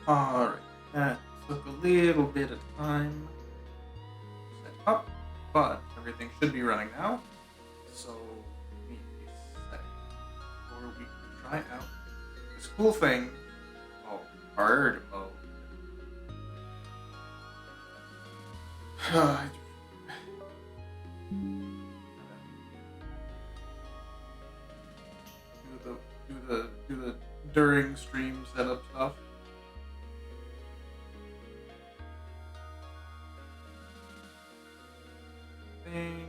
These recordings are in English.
Alright, that took a little bit of time to set up, but everything should be running now. So, need a second, or we can try out this cool thing called hard mode. do the during stream setup stuff. Thing.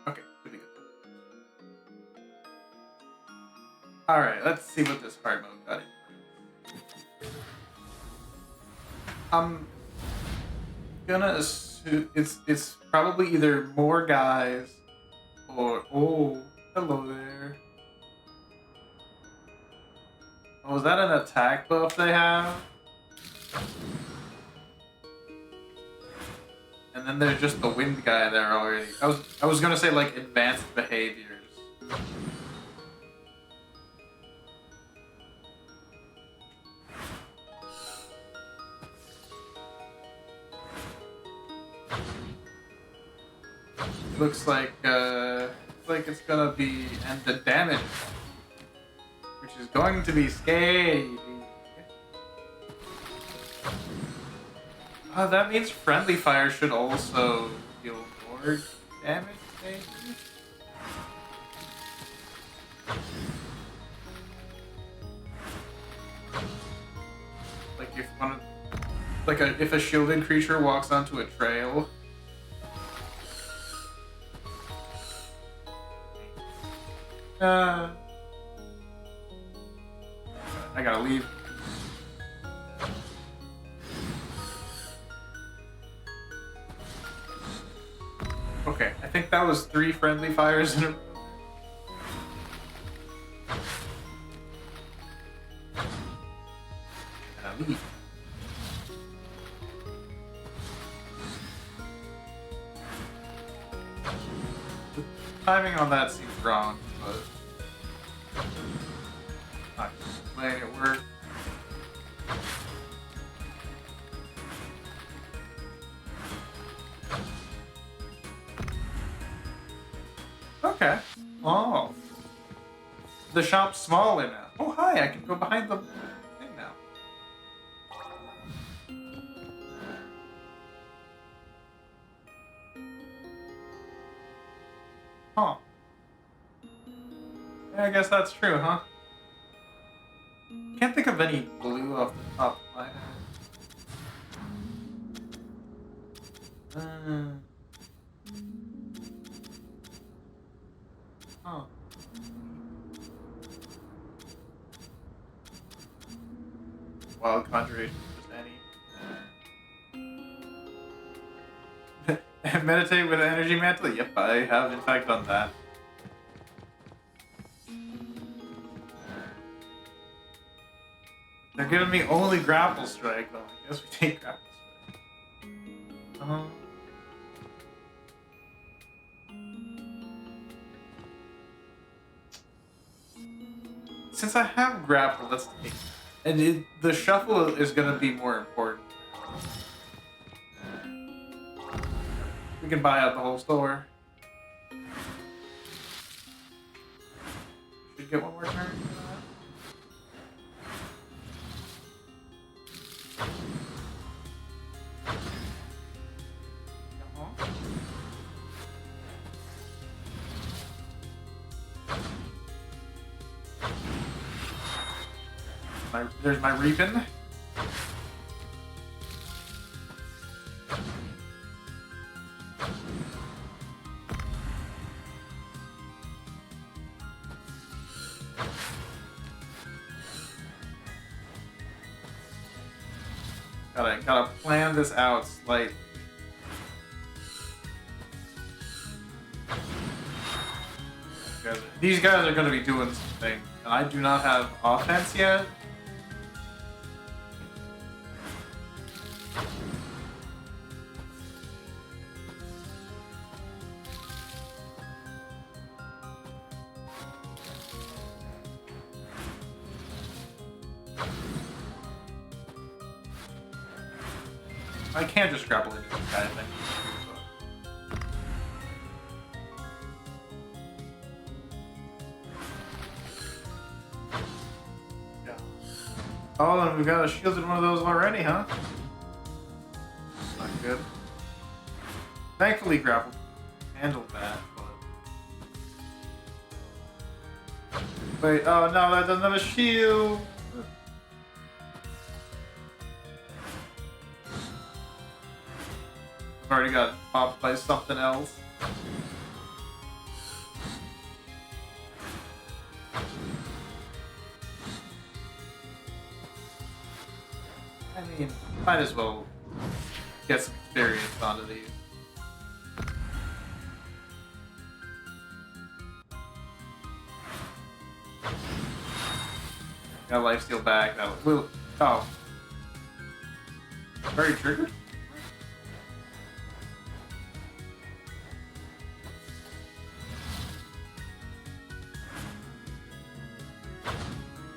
Okay, should be good. All right, let's see what this hard mode got in. I'm gonna assume it's probably either more guys or hello there. Oh, is that an attack buff they have? And then there's just the wind guy there already. I was gonna say like advanced behaviors. Looks like it's gonna be, and the damage, which is going to be scary. Oh, that means friendly fire should also deal more damage, maybe? Like if a shielded creature walks onto a trail. I gotta leave. Okay, I think that was 3 friendly fires in a row. Gotta leave. The timing on that seems wrong, but I'm just letting it work. Okay. Oh. The shop's smaller now. Oh, hi, I can go behind the thing now. Huh. Yeah, I guess that's true, huh? Can't think of any blue off the top of my head. Huh. Wild conjuration, just any. Meditate with energy mantle? Yep, I have in fact done that. They're giving me only grapple strike though. I guess we take grapple strike. Since I have grapple, let's take it. And the shuffle is going to be more important. We can buy out the whole store. Should get one more turn for that. There's my Reapin. Gotta plan this out slightly. These guys are gonna be doing something, and I do not have offense yet. I can't just grapple into this guy, I think. Yeah. Oh, and we got a shielded one of those already, huh? Not good. Thankfully, grapple handled that, but... Wait, oh no, that doesn't have a shield! Already got popped by something else. I mean, might as well get some experience onto these. Got lifesteal back. That was, oh. Very triggered?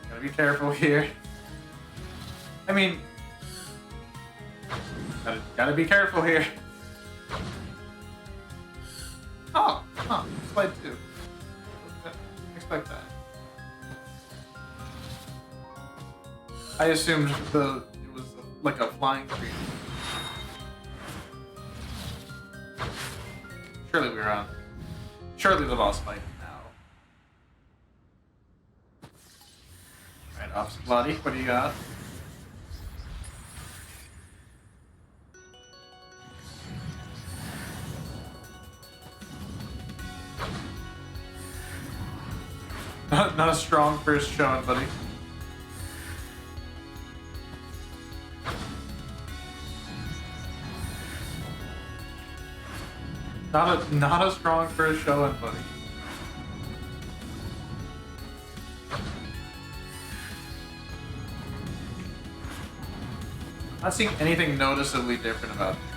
Gotta be careful here. I mean, gotta be careful here. Oh, slide 2. Didn't expect that. I assumed it was like a flying creature. Surely we're on. Surely the boss fight now. Alright, Ops Bloody, what do you got? Not a strong first showing, buddy. Not a strong first showing, buddy. Not seeing anything noticeably different about this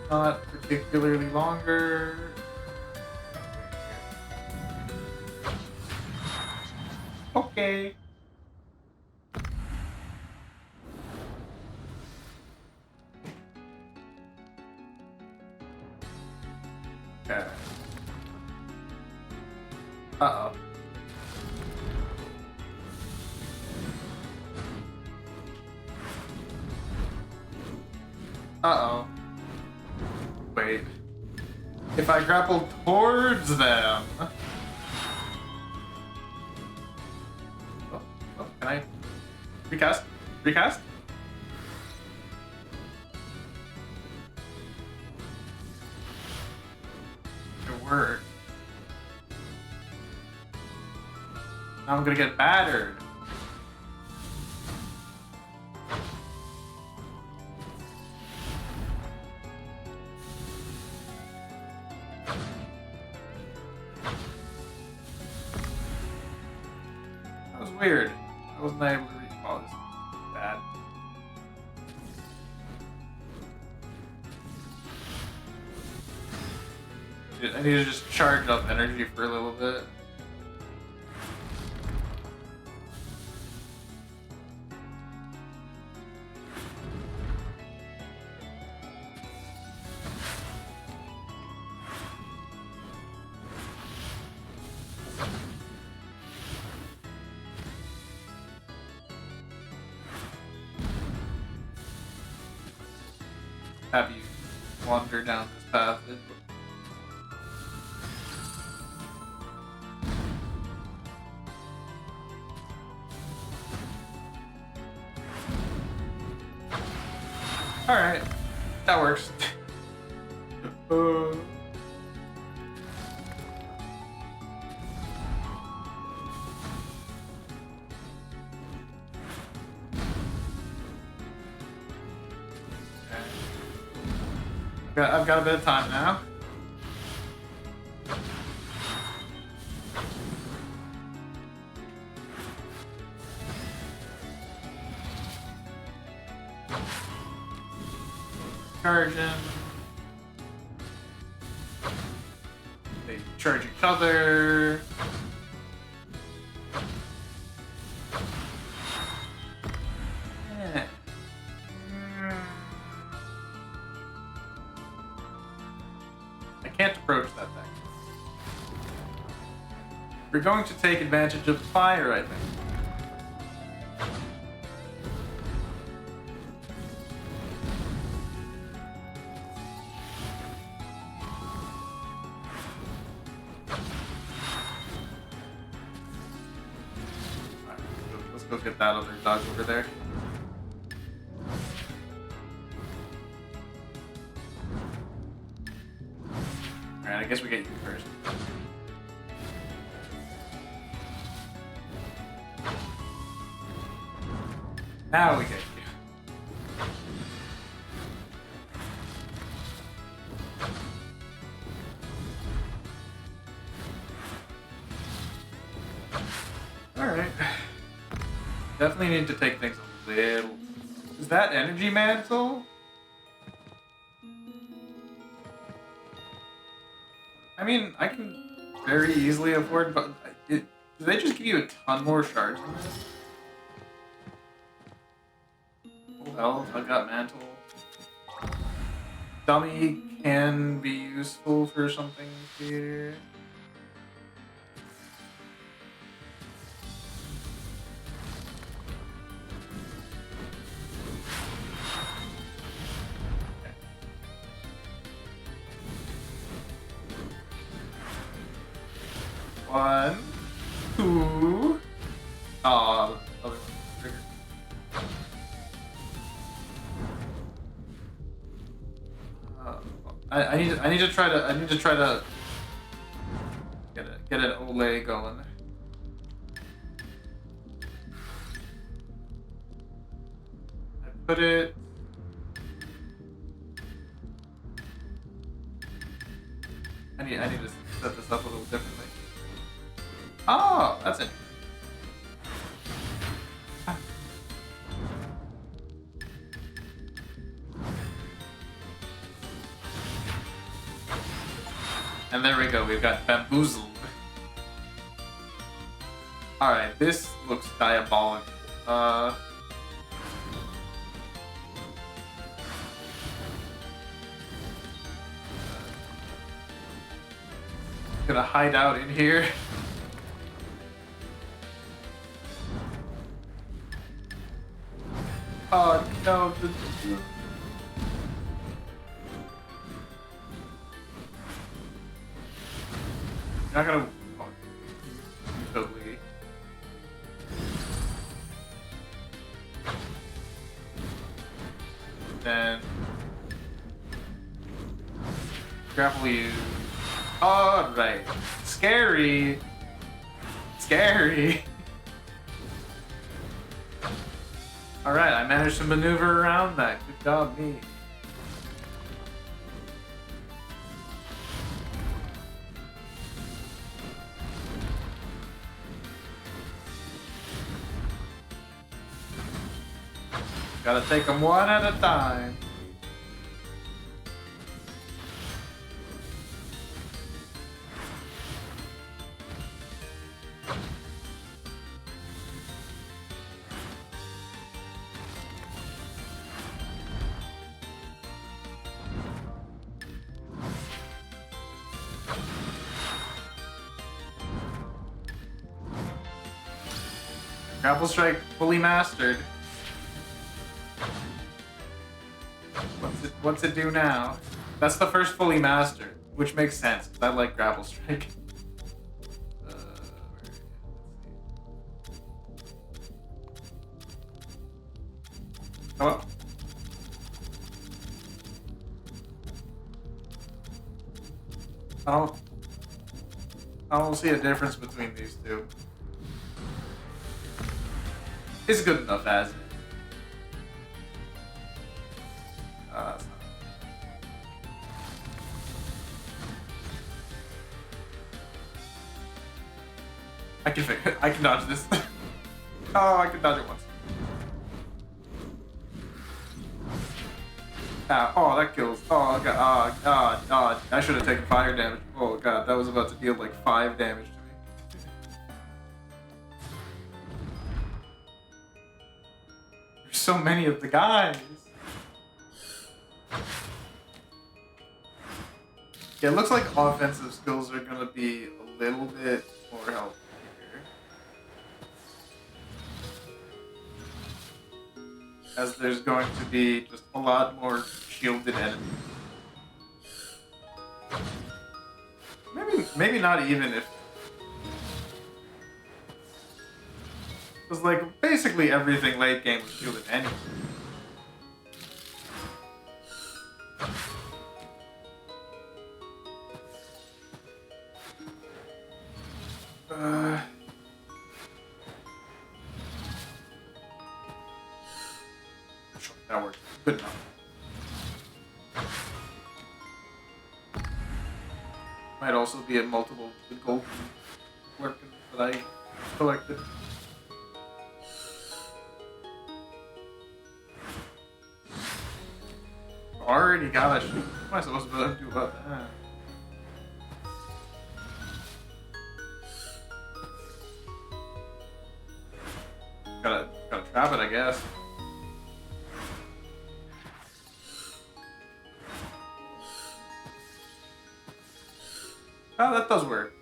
Not particularly longer. Okay. Okay. Uh-oh. Uh-oh. Wait. If I grapple towards them... Oh, can I... Recast? Recast? It worked. Now I'm gonna get battered. That was weird. I wasn't able to recall this. Bad. I need to just charge up energy for a little bit. Have you wander down this path? Alright, that works. I've got a bit of time now. charge him. They charge each other. I can't approach that thing. We're going to take advantage of fire, I think. Alright, let's go get that other dog over there. Alright, I guess we get you first. Now we get you. Alright. Definitely need to take things a little... Is that energy mantle? I mean, I can very easily afford, but do they just give you a ton more shards than this? Full health, I got mantle. Dummy can be useful for something here. One, two. Oh, the other one's triggered. I need to try to get an Olay going. I put it. I need to set this up a little differently. Oh, that's it. And there we go, we've got bamboozled. Alright, this looks diabolical. Gonna hide out in here. Oh no, you're not gonna... Oh, totally. Then... grapple you. Alright. Scary! Scary! Alright, I managed to maneuver around that. Good job, me. Gotta take them one at a time. Grapple Strike fully mastered. What's it do now? That's the first fully mastered, which makes sense, because I like Grapple Strike. Oh. I don't see a difference between these two. It's good enough as is. That's not... I can dodge this. Oh, I can dodge it once. Oh, that kills. Oh, God. Oh, God. Oh, I should have taken fire damage. Oh, God. That was about to deal like 5 damage to me. There's so many of the guys. Yeah, it looks like offensive skills are going to be a little bit more helpful here. As there's going to be just a lot more shielded enemies. Maybe not even if... Because, like, basically everything late game was shielded anyway. Sure, that works. Good enough. Might also be a multiple gold working that I collected. Already got a shoot. What am I supposed to do about that? Gotta trap it, I guess. Oh, that does work.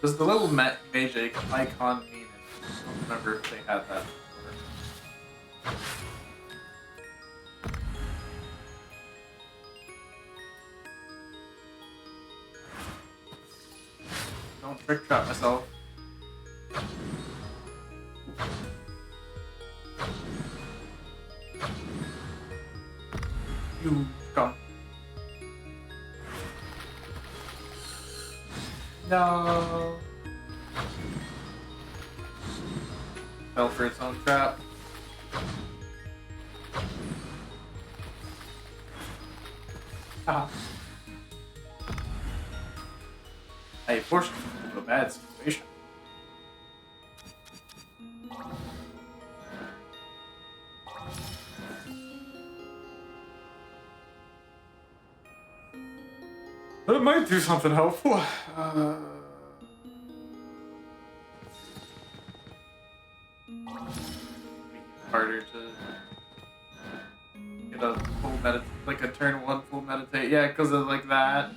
Does the little mage icon mean it? I don't remember if they had that before. Don't trick trap myself. You come. No. Fell for its own trap. Ah. I forced him into a bad situation. That might do something helpful. Harder to get a full meditate, like a turn 1 full meditate. Yeah, because of like that.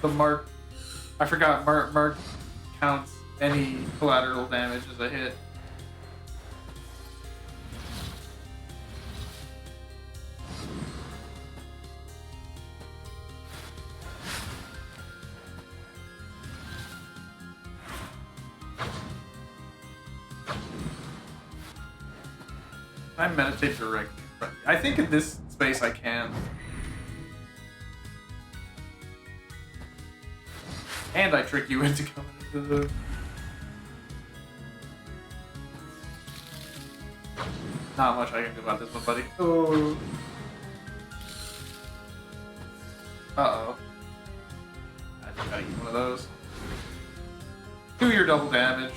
The mark, I forgot. Mark counts any collateral damage as a hit. I meditate directly. I think in this space I can. And I trick you into coming into the... Not much I can do about this one, buddy. Oh. Uh-oh. I just gotta eat one of those. Do your double damage.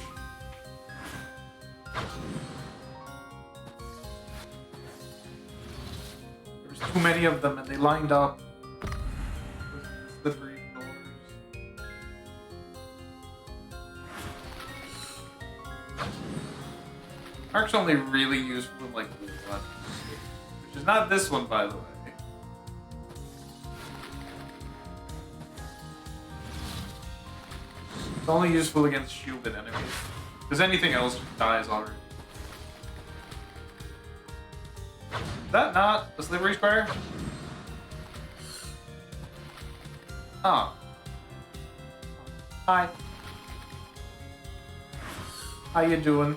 There's too many of them and they lined up with slippery doors. Mark's only really useful in like one, which is not this one, by the way. It's only useful against shielded enemies, because anything else just dies already. Is that not a slippery square? Oh. Hi. How you doing?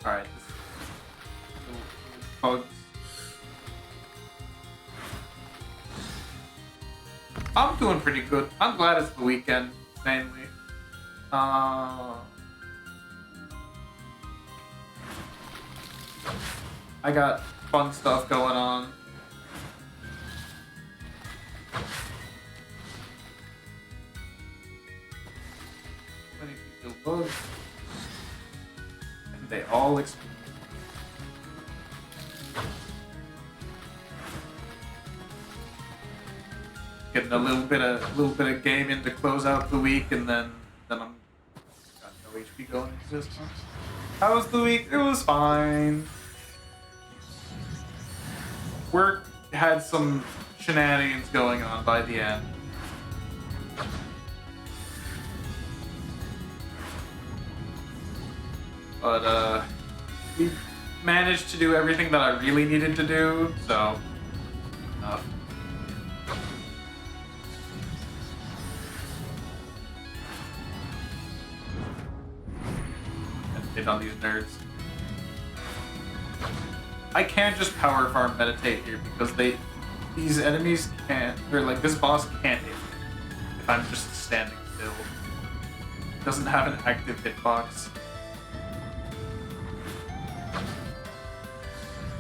Alright. Bugs. I'm doing pretty good. I'm glad it's the weekend, mainly. I got fun stuff going on. Many people look, and they all explode. Getting a little bit of gaming to close out the week, and then I'm got no HP going into this one. How was the week? It was fine. Work had some shenanigans going on by the end. But we managed to do everything that I really needed to do, so enough. Hit on these nerds. I can't just power farm meditate here because these enemies can't, or like this boss can't hit me if I'm just standing still. It doesn't have an active hitbox.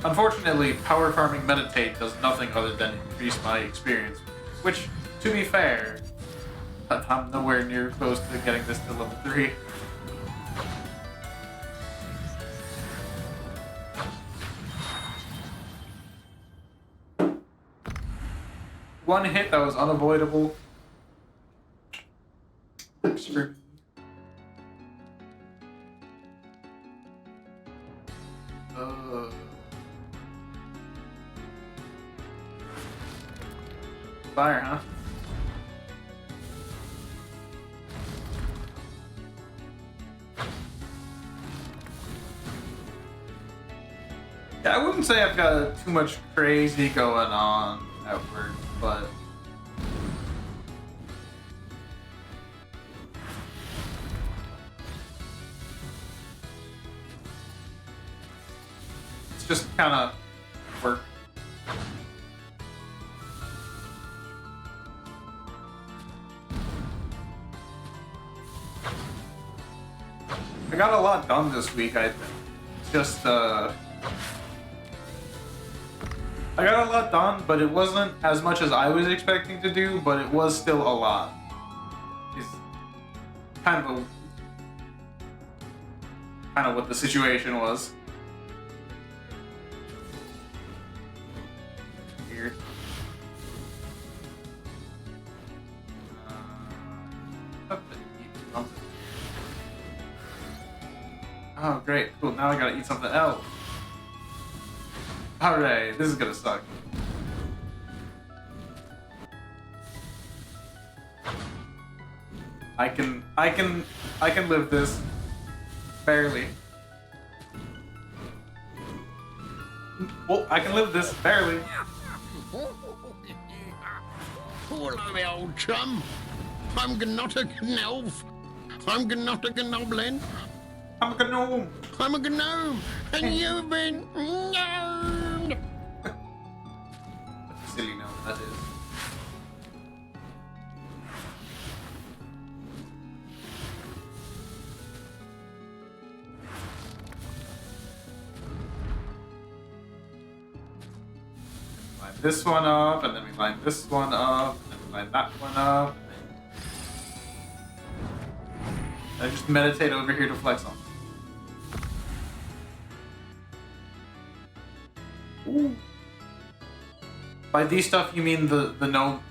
Unfortunately, power farming meditate does nothing other than increase my experience, which, to be fair, I'm nowhere near close to getting this to level 3. One hit that was unavoidable. Fire, huh? Yeah, I wouldn't say I've got too much crazy going on at work, but it's just kind of work. I got a lot done this week, I think. Just, I got a lot done, but it wasn't as much as I was expecting to do, but it was still a lot. It's kind of what the situation was. Weird. Oh, great, cool. Now I gotta eat something else. Alright, this is gonna suck. I can live this. Barely. Well, I can live this, barely. Hello, my old chum. I'm Gnotta Gnolf. I'm Gnotta Gnoblin. I'm a gnome. I'm a gnome, and you've been gnomed. Silly gnome, that is. Line this one up, and then we line this one up, and then we line that one up. I just meditate over here to flex on. Ooh. By these stuff, you mean the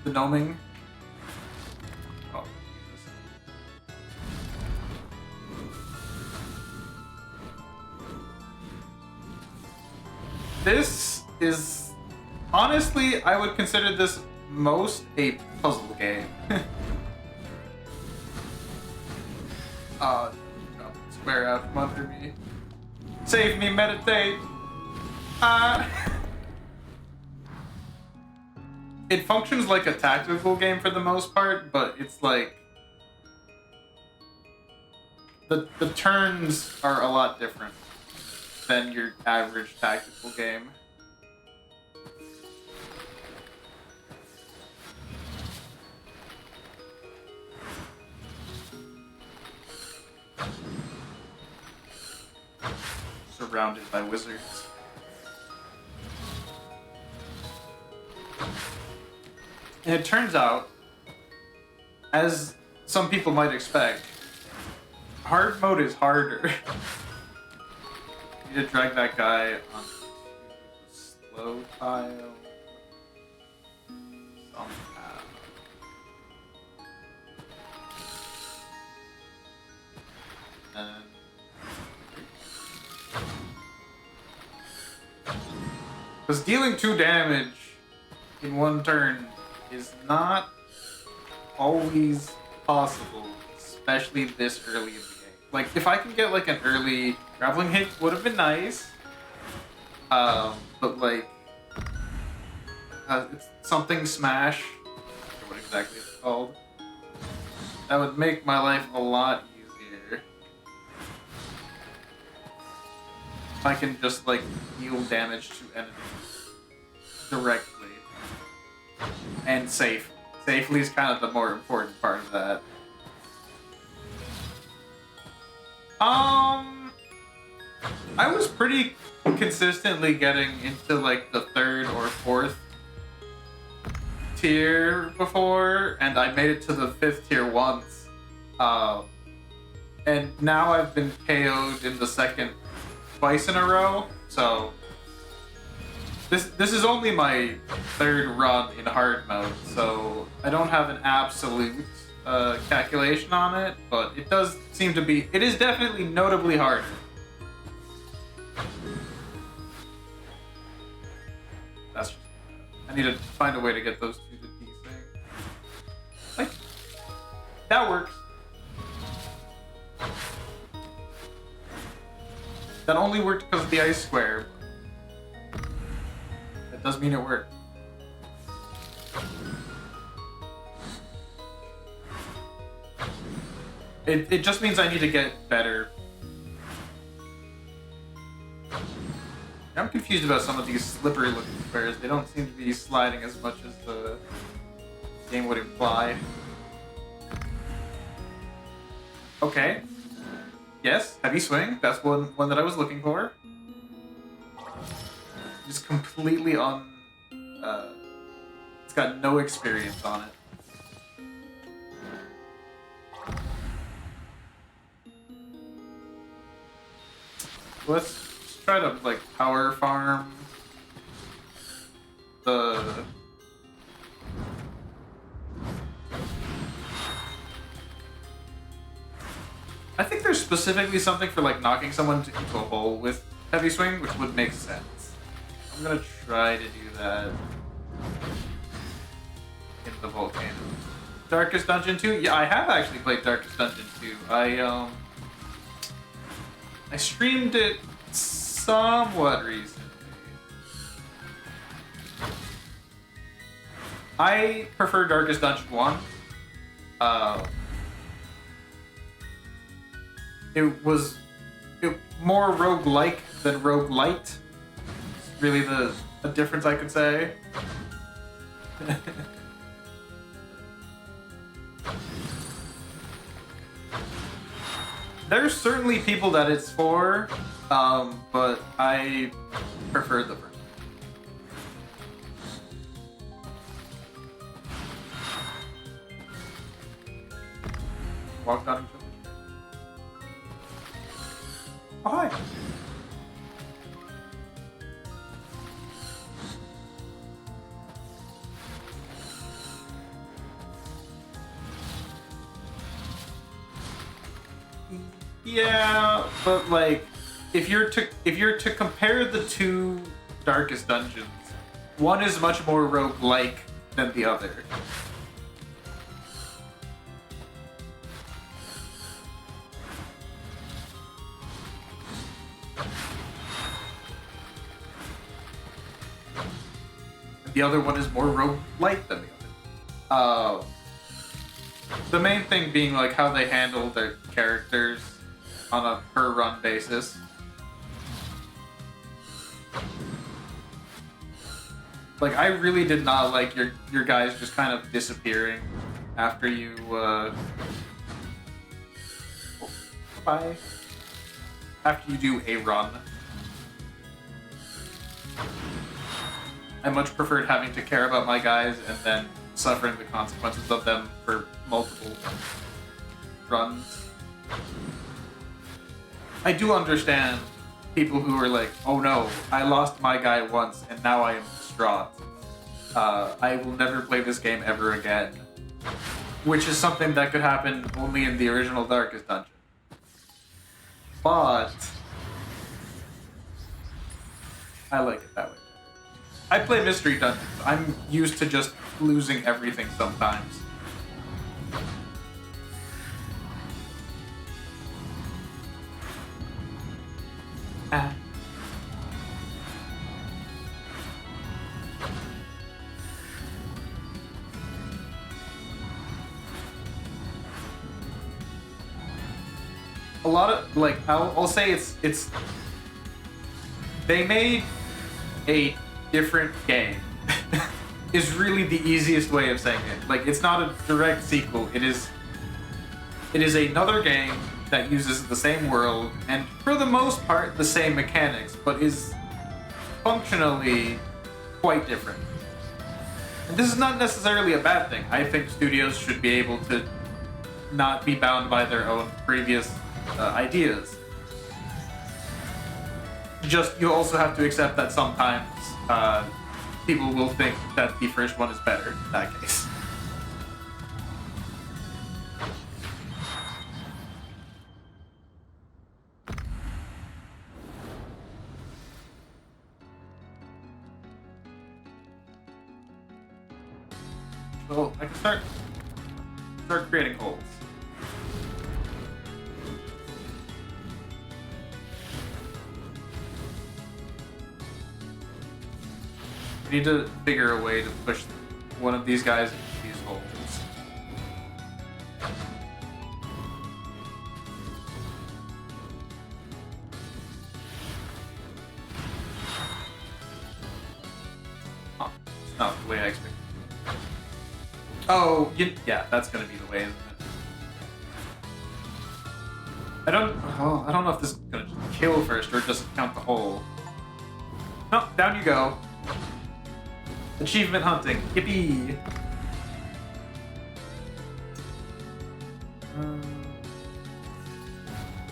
gnoming? Oh, Jesus. This is honestly, I would consider this most a puzzle game. Square out from under me. Save me, meditate. It functions like a tactical game for the most part, but it's like the turns are a lot different than your average tactical game. Surrounded by wizards. And it turns out, as some people might expect, hard mode is harder. Need to drag that guy onto the slow tile somehow. And because dealing 2 damage in 1 turn is not always possible, especially this early in the game. Like, if I can get like an early grappling hit, would have been nice. But like, it's something smash, or what exactly it's called. That would make my life a lot easier. If I can just like deal damage to enemies directly and safely. Safely is kind of the more important part of that. I was pretty consistently getting into like the 3rd or 4th tier before, and I made it to the 5th tier once. And now I've been KO'd in the 2nd twice in a row, so this is only my 3rd run in hard mode, so I don't have an absolute calculation on it, but it does seem to be. It is definitely notably harder. That's just, I need to find a way to get those 2 to desync. Like, that works. That only worked because of the ice square. That does mean it worked. It just means I need to get better. I'm confused about some of these slippery looking squares. They don't seem to be sliding as much as the game would imply. Okay. Yes, heavy swing. That's one that I was looking for. Just completely on. It's got no experience on it. Let's try to like power farm the. I think there's specifically something for like knocking someone into a hole with heavy swing, which would make sense. I'm gonna try to do that in the volcano. Darkest Dungeon 2? Yeah, I have actually played Darkest Dungeon 2. I streamed it somewhat recently. I prefer Darkest Dungeon 1. It was more roguelike than roguelite. It's really the difference I could say. There's certainly people that it's for, but I prefer the first. Walked on each other. Oh, hi. Yeah, but like, if you're to compare the 2 Darkest Dungeons, one is much more roguelike than the other. The other one is more roguelike than the other. The main thing being like how they handle their characters on a per run basis. Like, I really did not like your guys just kind of disappearing after you bye. After you do a run. I much preferred having to care about my guys and then suffering the consequences of them for multiple runs. I do understand people who are like, oh no, I lost my guy once and now I am distraught. I will never play this game ever again. Which is something that could happen only in the original Darkest Dungeon. But I like it that way. I play Mystery Dungeons. I'm used to just losing everything sometimes. Ah. A lot of, like, I'll say it's they made a different game is really the easiest way of saying it. Like, it's not a direct sequel. It is another game that uses the same world and for the most part the same mechanics, but is functionally quite different. And this is not necessarily a bad thing. I think studios should be able to not be bound by their own previous ideas. Just, you also have to accept that sometimes people will think that the first one is better in that case. So I can start creating holes. We need to figure a way to push one of these guys into these holes. Oh, it's not the way I expected. Oh, yeah, that's gonna be the way, isn't it? I don't know if this is gonna just kill first or just count the hole. No, down you go. Achievement hunting. Yippee!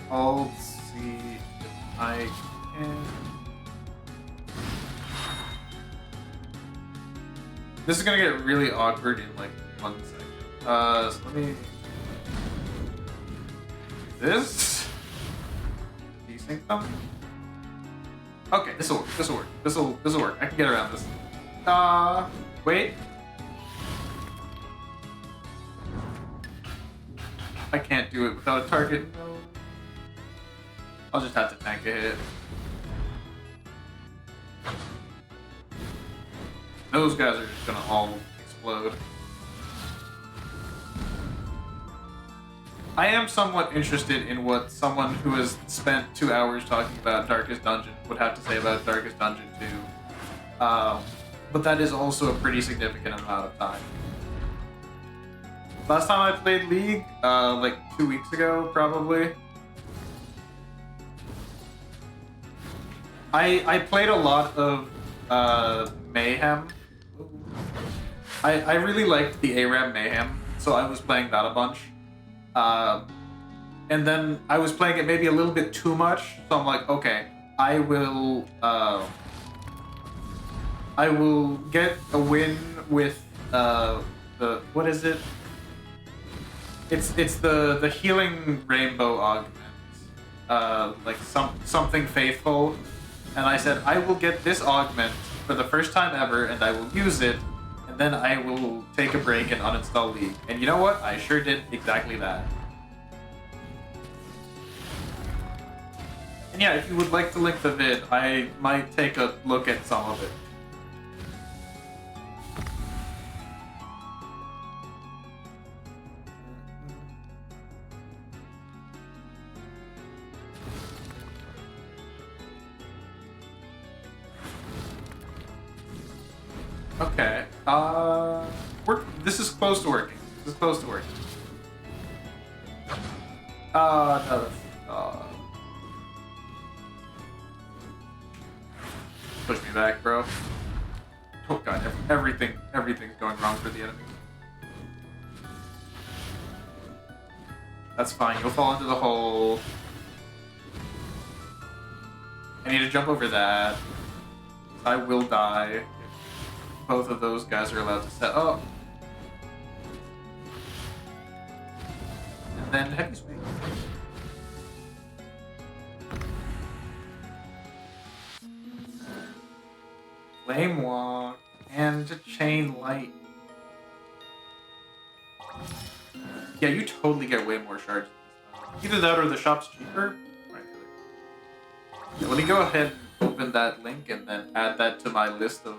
I'll see if I can. This is gonna get really awkward in like 1 second. So let me. This? Desync them? Okay, this'll work. This'll work. I can get around this. Wait. I can't do it without a target. No. I'll just have to tank a hit. Those guys are just gonna all explode. I am somewhat interested in what someone who has spent 2 hours talking about Darkest Dungeon would have to say about Darkest Dungeon 2. But that is also a pretty significant amount of time. Last time I played League, like 2 weeks ago, probably. I played a lot of Mayhem. I really liked the ARAM Mayhem, so I was playing that a bunch. And then I was playing it maybe a little bit too much, so I'm like, okay, I will get a win with the, what is it? It's the healing rainbow augment, like something faithful, and I said I will get this augment for the first time ever, and I will use it, and then I will take a break and uninstall League. And you know what? I sure did exactly that. And yeah, if you would like to link the vid, I might take a look at some of it. Okay. This is close to working. This is close to working. No. Push me back, bro. Oh god, everything's going wrong for the enemy. That's fine. You'll fall into the hole. I need to jump over that. I will die if both of those guys are allowed to set up. And then heavy swing. Flame walk and chain light. Yeah, you totally get way more shards. Either that or the shop's cheaper. Right. Yeah, let me go ahead and open that link and then add that to my list of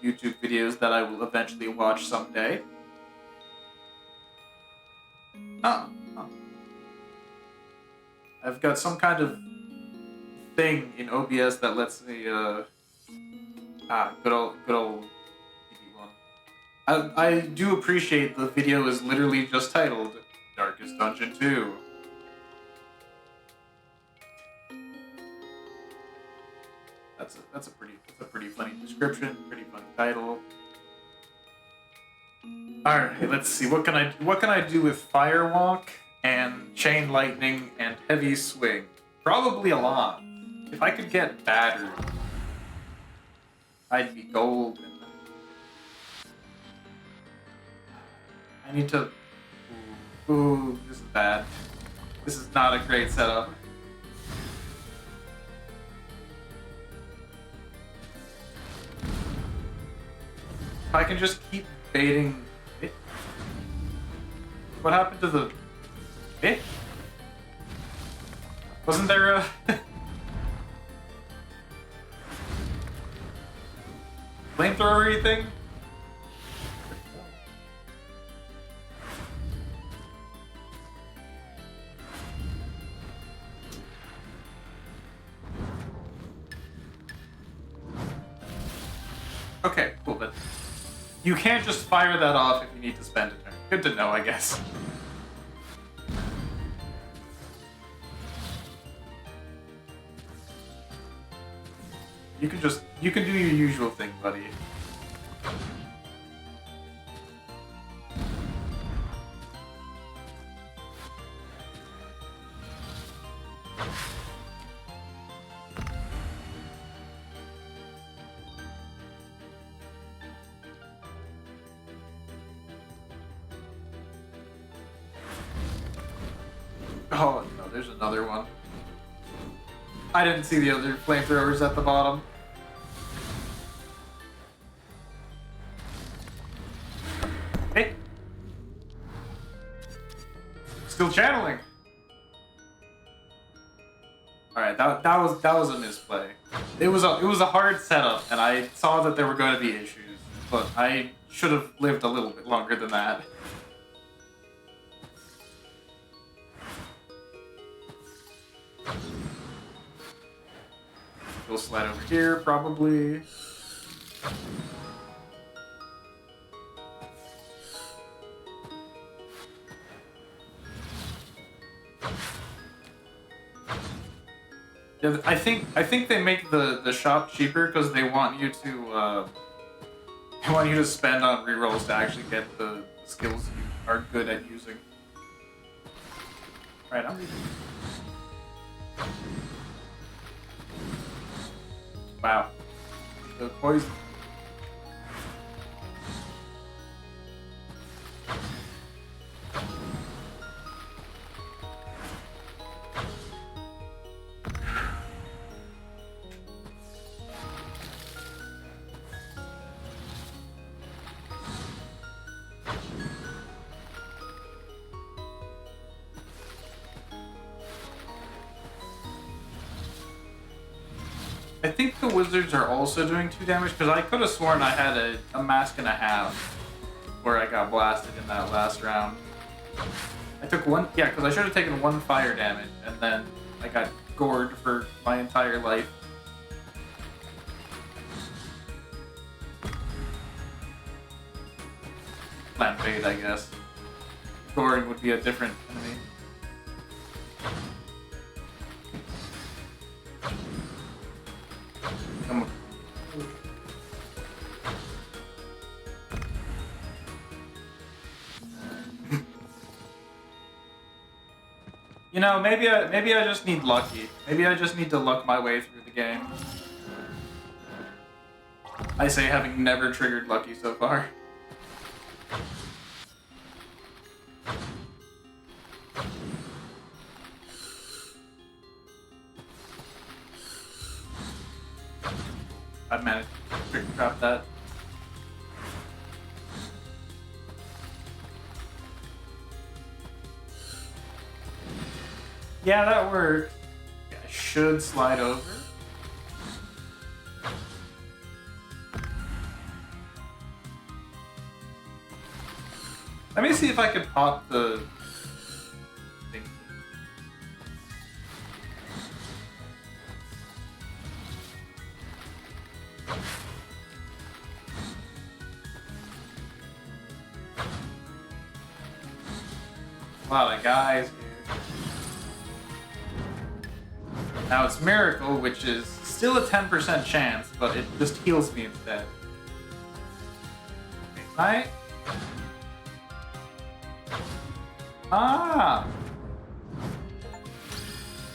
YouTube videos that I will eventually watch someday. Oh. I've got some kind of thing in OBS that lets me, good old PD1. I do appreciate the video is literally just titled Darkest Dungeon 2. That's a pretty funny description, pretty funny title. Alright, let's see. What can I do with Firewalk and Chain Lightning and Heavy Swing? Probably a lot. If I could get Battered, I'd be golden. I need to... Ooh, this is bad. This is not a great setup. If I can just keep baiting... What happened to the... Wasn't there a... flamethrower-y thing? Okay, cool, but you can't just fire that off if you need to spend a turn. Good to know, I guess. You can do your usual thing, buddy. Oh, no, there's another one. I didn't see the other flamethrowers at the bottom. Hey! Still channeling! Alright, that was a misplay. It was a hard setup, and I saw that there were going to be issues, but I should have lived a little bit longer than that. We'll slide over here, probably. Yeah, I think they make the shop cheaper because they want you to spend on rerolls to actually get the skills you are good at using. Right now. Wow. The poison. I think the wizards are also doing 2 damage, because I could have sworn I had a mask and a half where I got blasted in that last round. I took one, yeah, because I should have taken 1 fire damage, and then I got gored for my entire life. Plant fade, I guess. Goring would be a different enemy. Come on. You know, maybe I just need lucky. Maybe I just need to luck my way through the game. I say having never triggered lucky so far. I've managed to trigger trap that. Yeah, that worked. Yeah, I should slide over. Let me see if I can pop the thing. A lot of guys here. Now it's Miracle, which is still a 10% chance, but it just heals me instead. Right? Ah!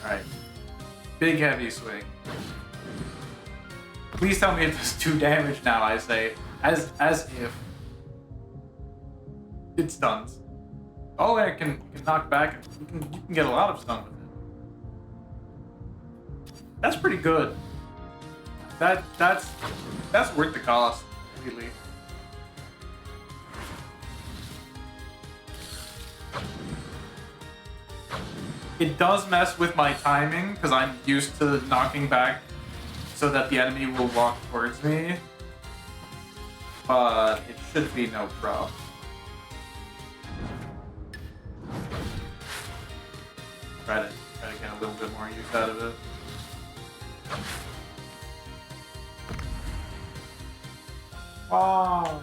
Alright. Big heavy swing. Please tell me it does 2 damage now, I say. As if it stuns. Oh, and it can knock back, and you can get a lot of stun with it. That's pretty good. That's worth the cost, really. It does mess with my timing, because I'm used to knocking back so that the enemy will walk towards me. But it should be no problem. Try to get a little bit more use out of it. Wow.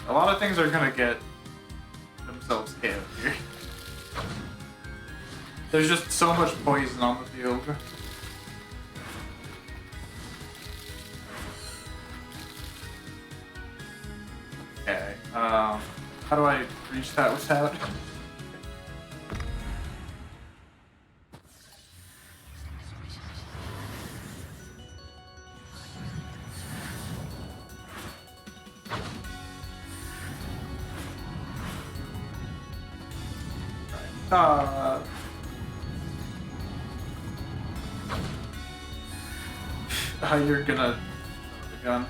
A lot of things are gonna get themselves hit here. There's just so much poison on the field. Okay, how do I reach that without? You're gonna the gun.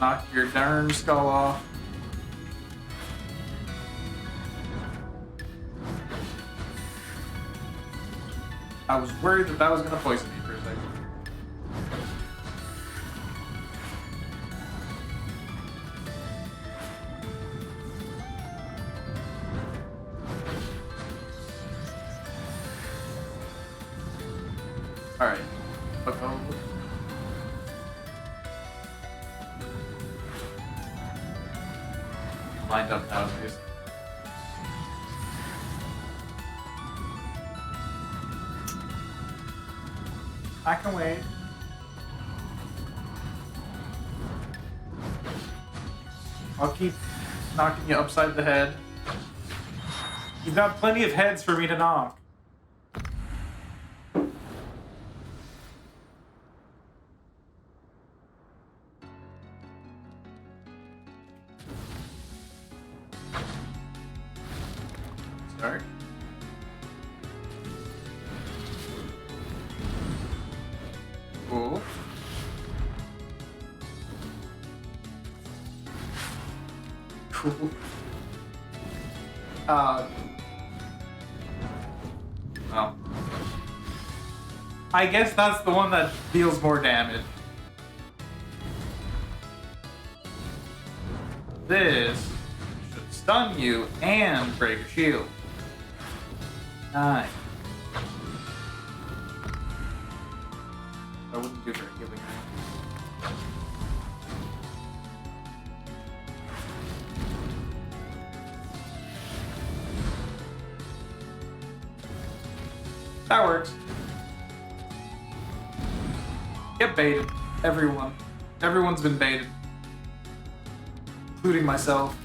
Knock your darn skull off. I was worried that was gonna poison me for a second. Alright. Lined up now, please. I can wait. I'll keep knocking you upside the head. You've got plenty of heads for me to knock. Start. Cool. Cool. Well. I guess that's the one that deals more damage. This should stun you and break your shield. Nice. I wouldn't do for healing. That works. Get baited. Everyone. Everyone's been baited. Including myself.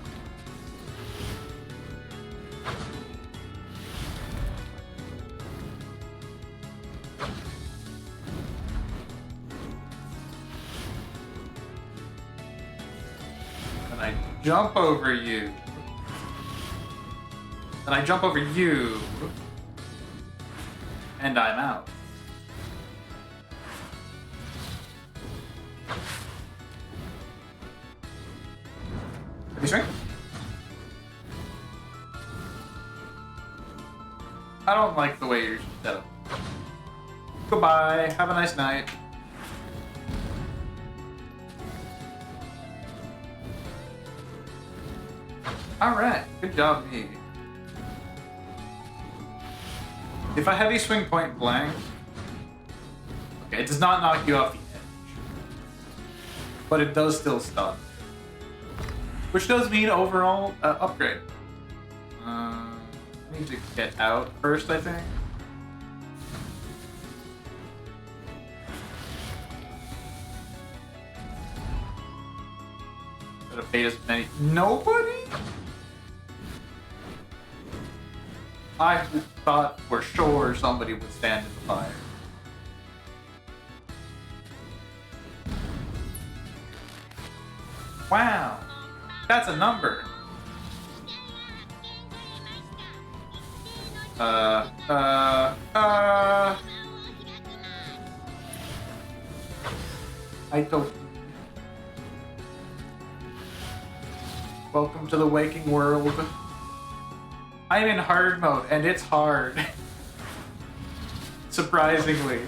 And I jump over you. Then I jump over you. And I'm out. Heavy swing? I don't like the way you're set up. Goodbye. Have a nice night. Alright. Good job, me. If I heavy swing point blank... Okay, it does not knock you off the edge. But it does still stun. Which does mean overall upgrade. I need to get out first, I think. Gotta bait as many. Nobody? I thought for sure somebody would stand in the fire. Wow. That's a number. I don't. Welcome to the waking world. I'm in hard mode, and it's hard. Surprisingly.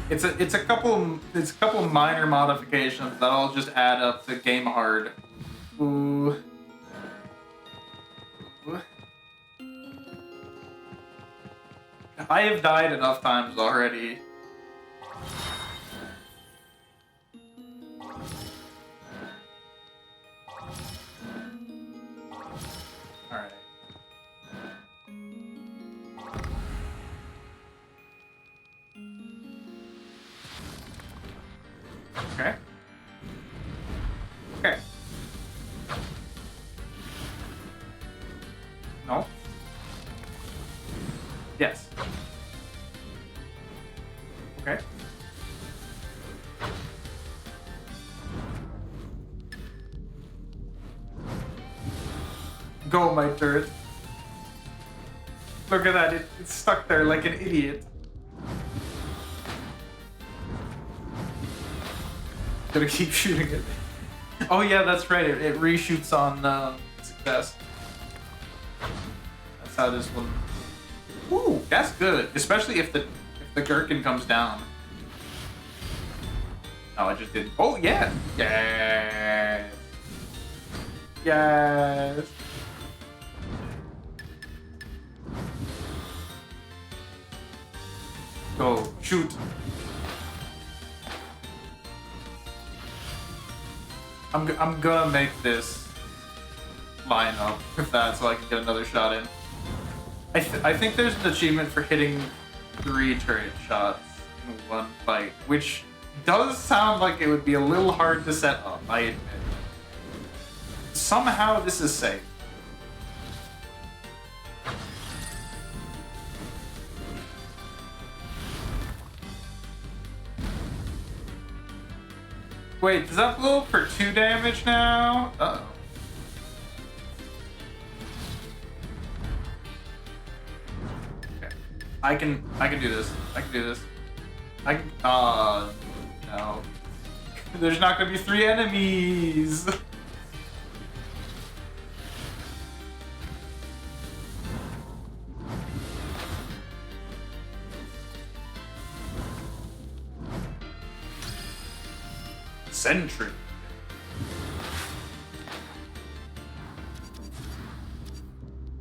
It's a couple minor modifications that all just add up to game hard. Ooh. Ooh. I have died enough times already. Alright. Okay. Okay. No. Yes. Okay. Go, my turret. Look at that, it's stuck there like an idiot. Gotta keep shooting it. Oh yeah, that's right, it reshoots on success. That's how this one... Ooh, that's good, especially if the gherkin comes down. Oh, I just didn't. Oh yeah! Yes! Yes! Go, shoot! I'm gonna make this line up with that so I can get another shot in. I think there's an achievement for hitting 3 turret shots in one fight, which does sound like it would be a little hard to set up, I admit. Somehow this is safe. Wait, does that blow up for 2 damage now? Uh-oh. Okay. I can do this. I can do this. No. There's not gonna be 3 enemies! Sentry.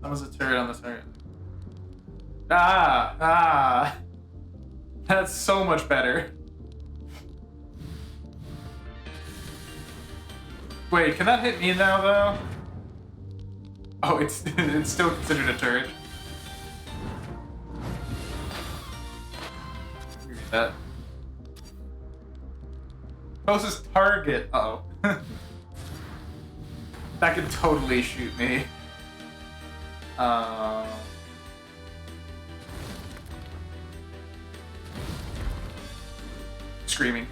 That was a turret on the turret. Ah! That's so much better. Wait, can that hit me now, though? Oh, it's it's still considered a turret. Give me that. Closest target. Uh oh. That could totally shoot me. Screaming.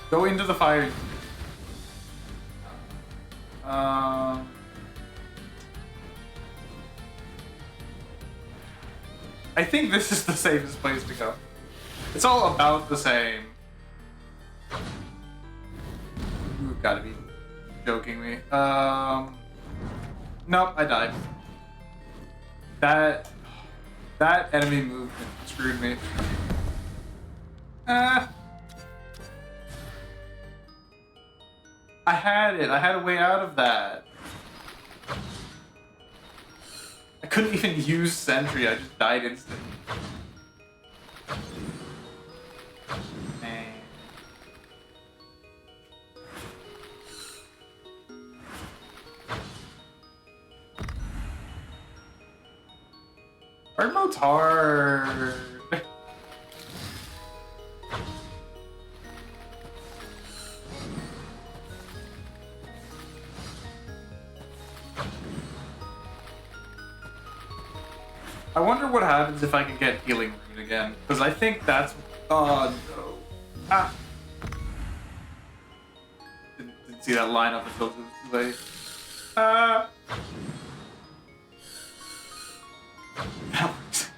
Go into the fire. I think this is the safest place to go. It's all about the same. You've got to be joking me. Nope, I died. That enemy movement screwed me. I had it. I had a way out of that. I couldn't even use Sentry. I just died instantly. Man. Hard mode's hard. I wonder what happens if I can get Healing Rune again, because I think that's... Oh, no. Ah. Didn't see that line up until it was too late. That works.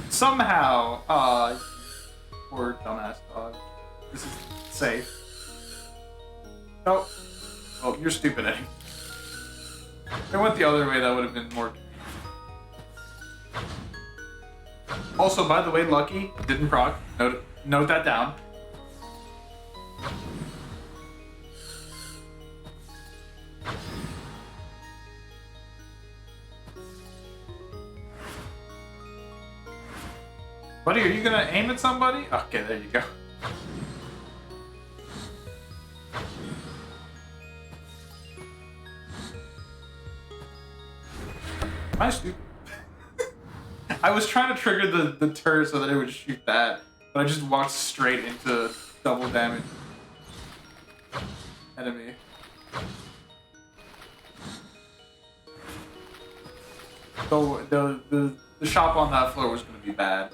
Somehow, poor dumbass dog. This is safe. Oh. Oh, you're stupid, Eddie. If I went the other way, that would have been more convenient. Also, by the way, Lucky didn't proc. Note that down. Buddy, are you gonna aim at somebody? Okay, there you go. Nice, dude. I was trying to trigger the turret so that it would shoot that, but I just walked straight into double damage enemy. So the shop on that floor was gonna be bad.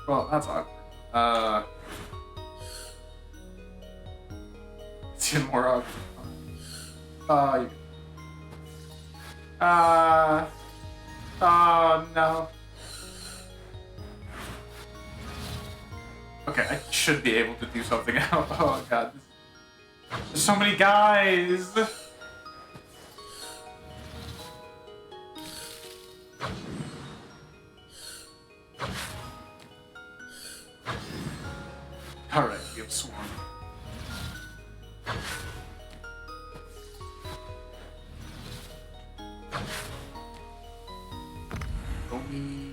Well, that's awkward. It's even more awkward. Oh no. Okay, I should be able to do something out. Oh god. There's so many guys! Alright, we have Swarm. Omi.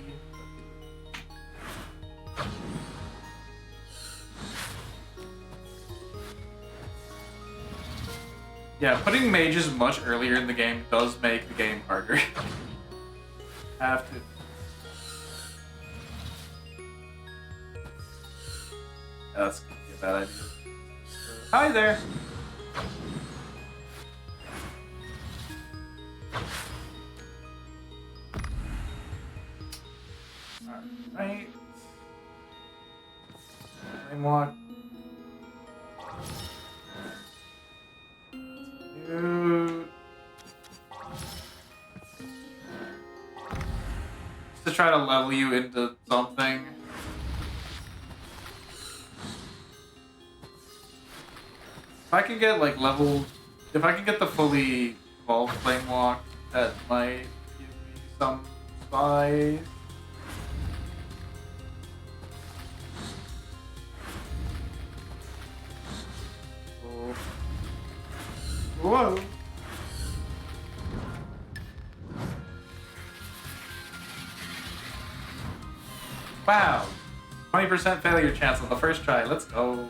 Yeah, putting mages much earlier in the game does make the game harder. Have to. That's gonna be a bad idea. Hi there! Alright. Flame walk. Dude. Just to try to level you into something. If I can get like level, if I can get the fully evolved flame walk, that might give me some Bye. Oh. Whoa. Wow. 20% failure chance on the first try. Let's go.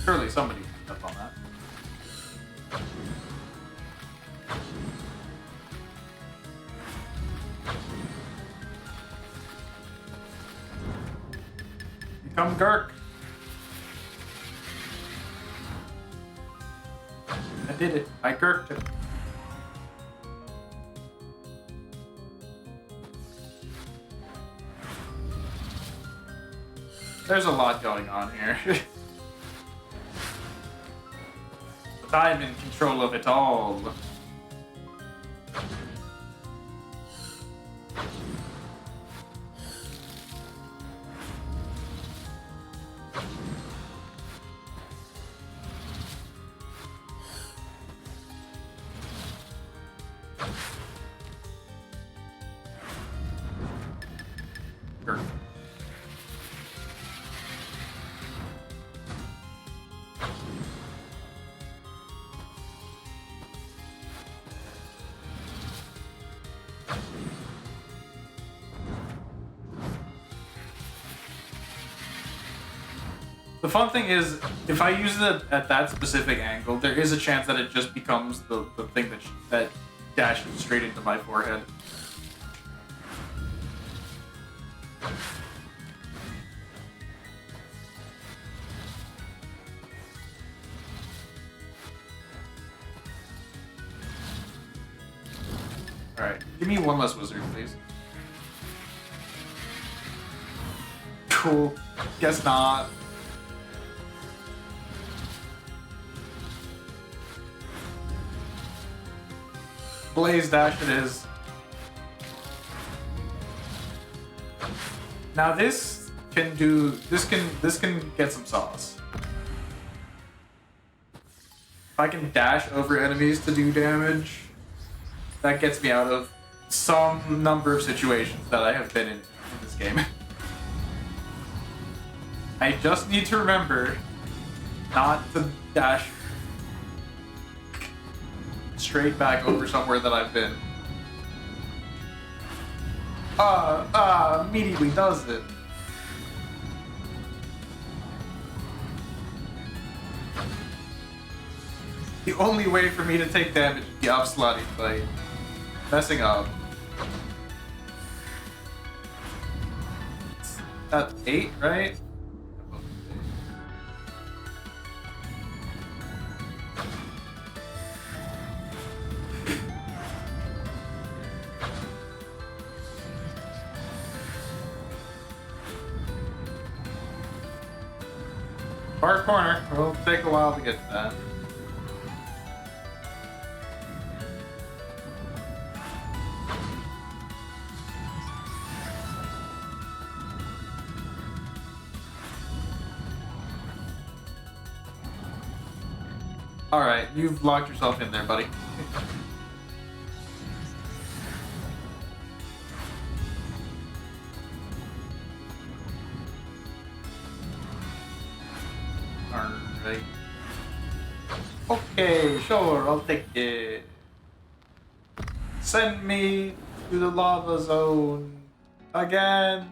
Surely somebody picked up on that. Become Gurk. I did it. I Gurked it. There's a lot going on here. But I'm in control of it all. Gurk. The fun thing is, if I use it at that specific angle, there is a chance that it just becomes the thing that dashes straight into my forehead. Alright, give me one less wizard, please. Cool. Guess not. Blaze Dash it is. Now this can get some sauce. If I can dash over enemies to do damage, that gets me out of some number of situations that I have been in this game. I just need to remember not to dash straight back over somewhere that I've been. Immediately does it. The only way for me to take damage is the upslotting by messing up. That's 8, right? Far corner. It'll take a while to get to that. Alright, you've locked yourself in there, buddy. Alright. Okay, sure, I'll take it. Send me to the lava zone again.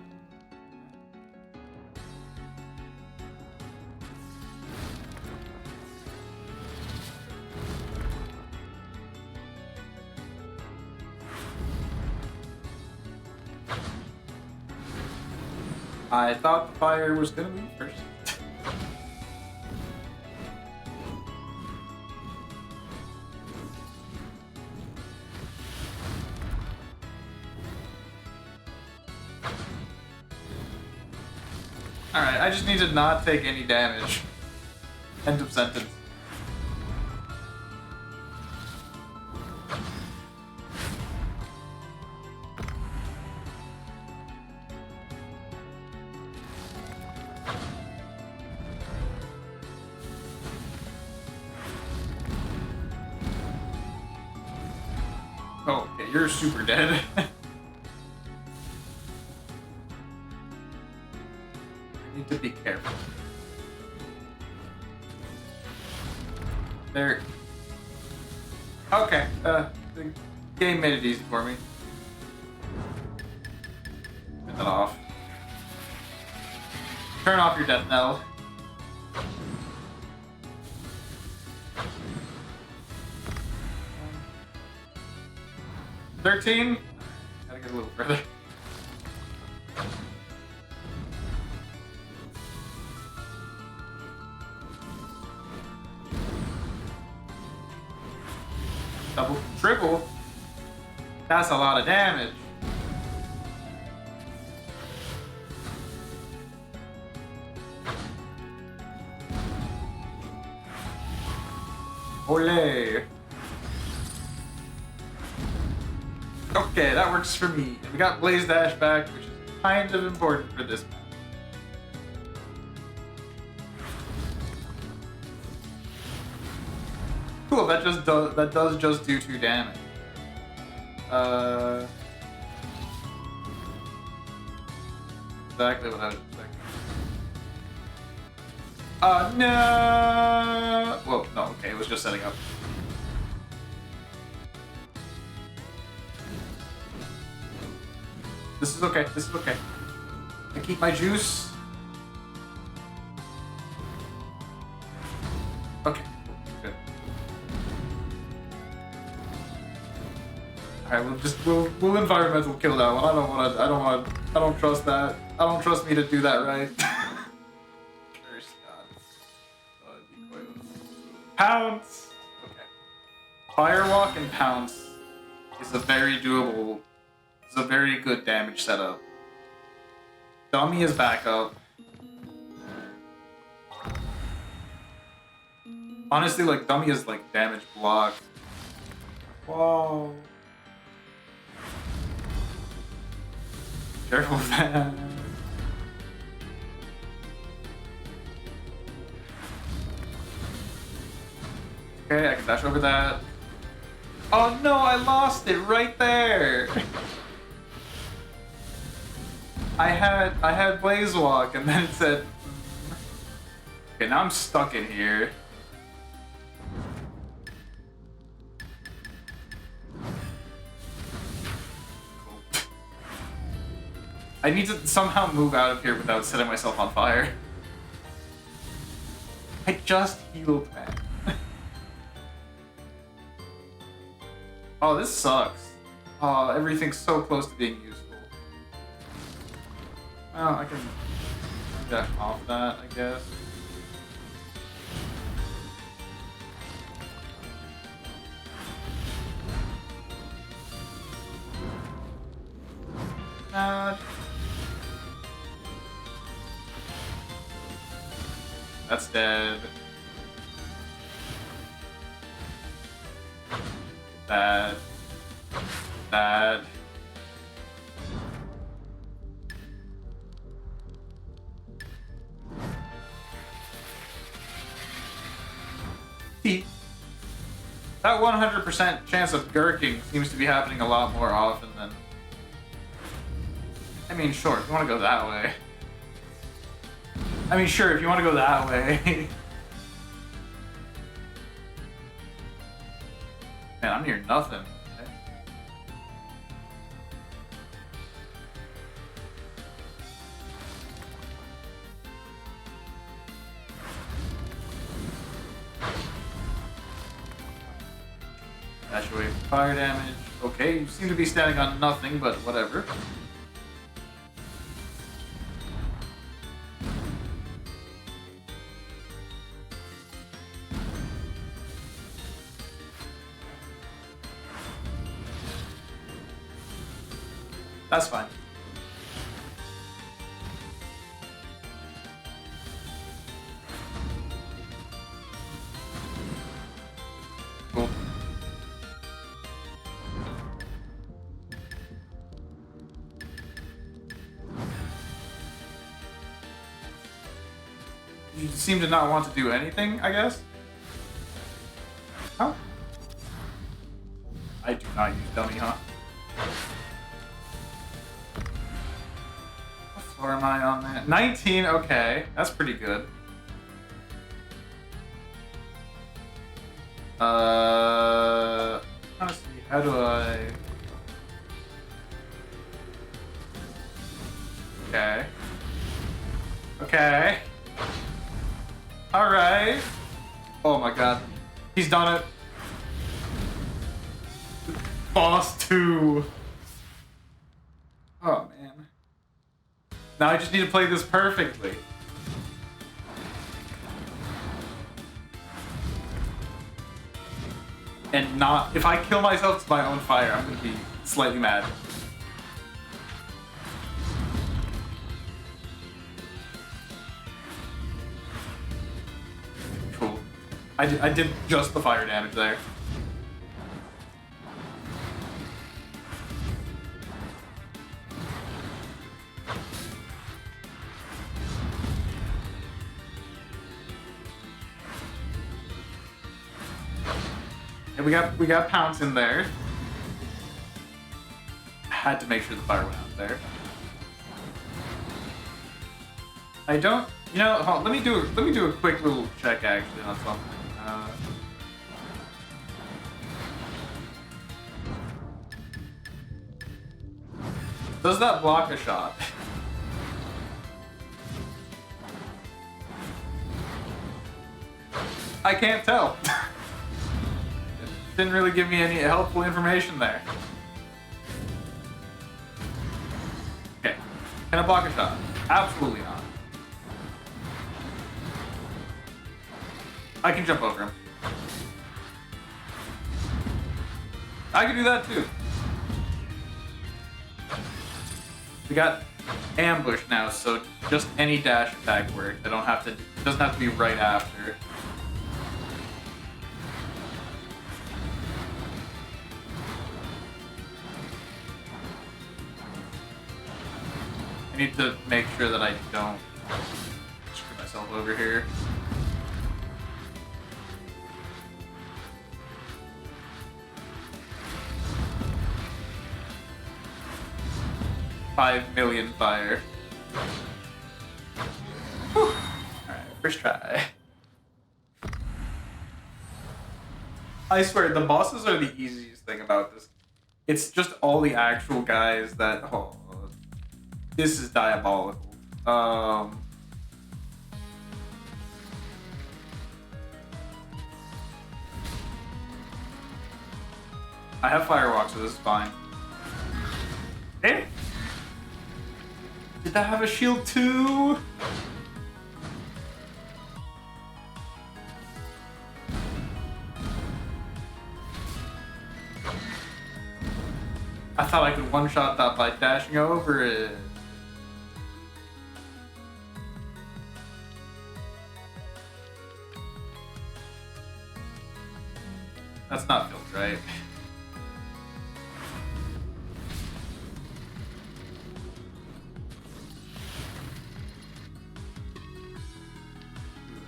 I thought the fire was gonna be first. Alright, I just need to not take any damage. End of sentence. you're super dead. I need to be careful. There. Okay, the game made it easy for me. Get that off. Turn off your death knell. $13? Gotta get a little further. Double, triple? That's a lot of damage. Ole. Okay, that works for me. And we got Blaze Dash back, which is kind of important for this map. Cool, that does just do 2 damage. Exactly what I was expecting. No. Well, no. Okay, it was just setting up. This is okay. This is okay. I keep my juice. Okay. Good. Alright, we'll environmental kill that one. I don't trust that. I don't trust me to do that right. Curse God. Pounce! Okay. Firewalk and Pounce is a very doable. It's a very good damage setup. Dummy is back up. Honestly, like, Dummy is like damage block. Whoa. Careful of that. Okay, I can dash over that. Oh no, I lost it right there! I had Blaze Walk and then it said... Okay, now I'm stuck in here. Cool. I need to somehow move out of here without setting myself on fire. I just healed, man. Oh, this sucks. Oh, everything's so close to being useful. Well, I can dash off that, I guess. That's dead. That. See, that 100% chance of gurking seems to be happening a lot more often than... I mean, sure, if you want to go that way. I mean, sure, if you want to go that way. Man, I'm near nothing. Okay. Dash away from fire damage. Okay, you seem to be standing on nothing, but whatever. That's fine. Cool. You seem to not want to do anything, I guess? Huh? I do not use dummy, huh? What floor am I on that? 19, okay. That's pretty good. Honestly, how do I... Okay. Okay. Alright. Oh my god. He's done it. Boss 2. Oh man. Now I just need to play this perfectly. And not... If I kill myself to my own fire, I'm gonna be slightly mad. Cool. I did just the fire damage there. And we got Pounce in there. Had to make sure the fire went out there. I don't, you know. Hold on, let me do a quick little check actually on something. Does that block a shot? I can't tell. Didn't really give me any helpful information there. Okay. Can I block a shot? Absolutely not. I can jump over him. I can do that too. We got ambush now, so just any dash attack works. I don't have to. It doesn't have to be right after. I need to make sure that I don't screw myself over here. $5 million fire. Alright, first try. I swear, the bosses are the easiest thing about this. It's just all the actual guys that... Oh, this is diabolical. I have Firewalk, so this is fine. Eh? Did that have a shield too? I thought I could one-shot that by dashing over it. That's not built right.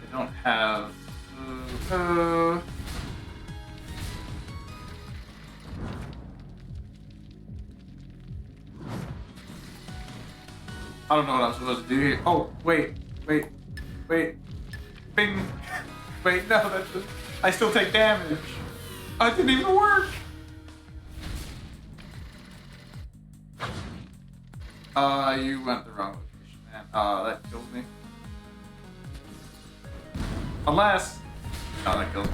I don't have... I don't know what I'm supposed to do here. Oh, wait. Bing. Wait, no, that's just... I still take damage. Oh, it didn't even work. You went the wrong location, man. That kills me. Unless... Oh, that killed me.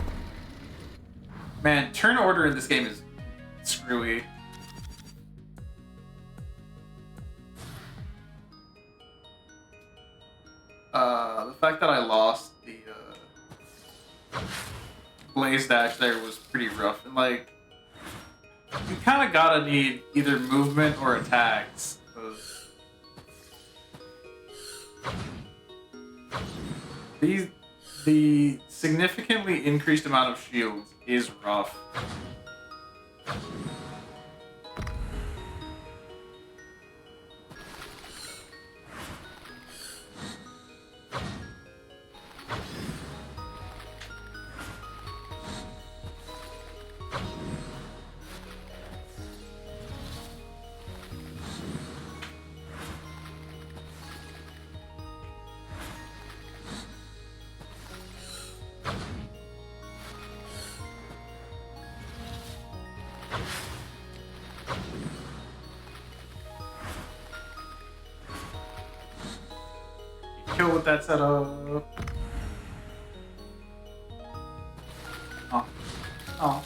Man, turn order in this game is screwy. The fact that I lost the Blaze Dash there was pretty rough. And like, you kind of gotta need either movement or attacks. The significantly increased amount of shields is rough. that set up. Oh. Oh.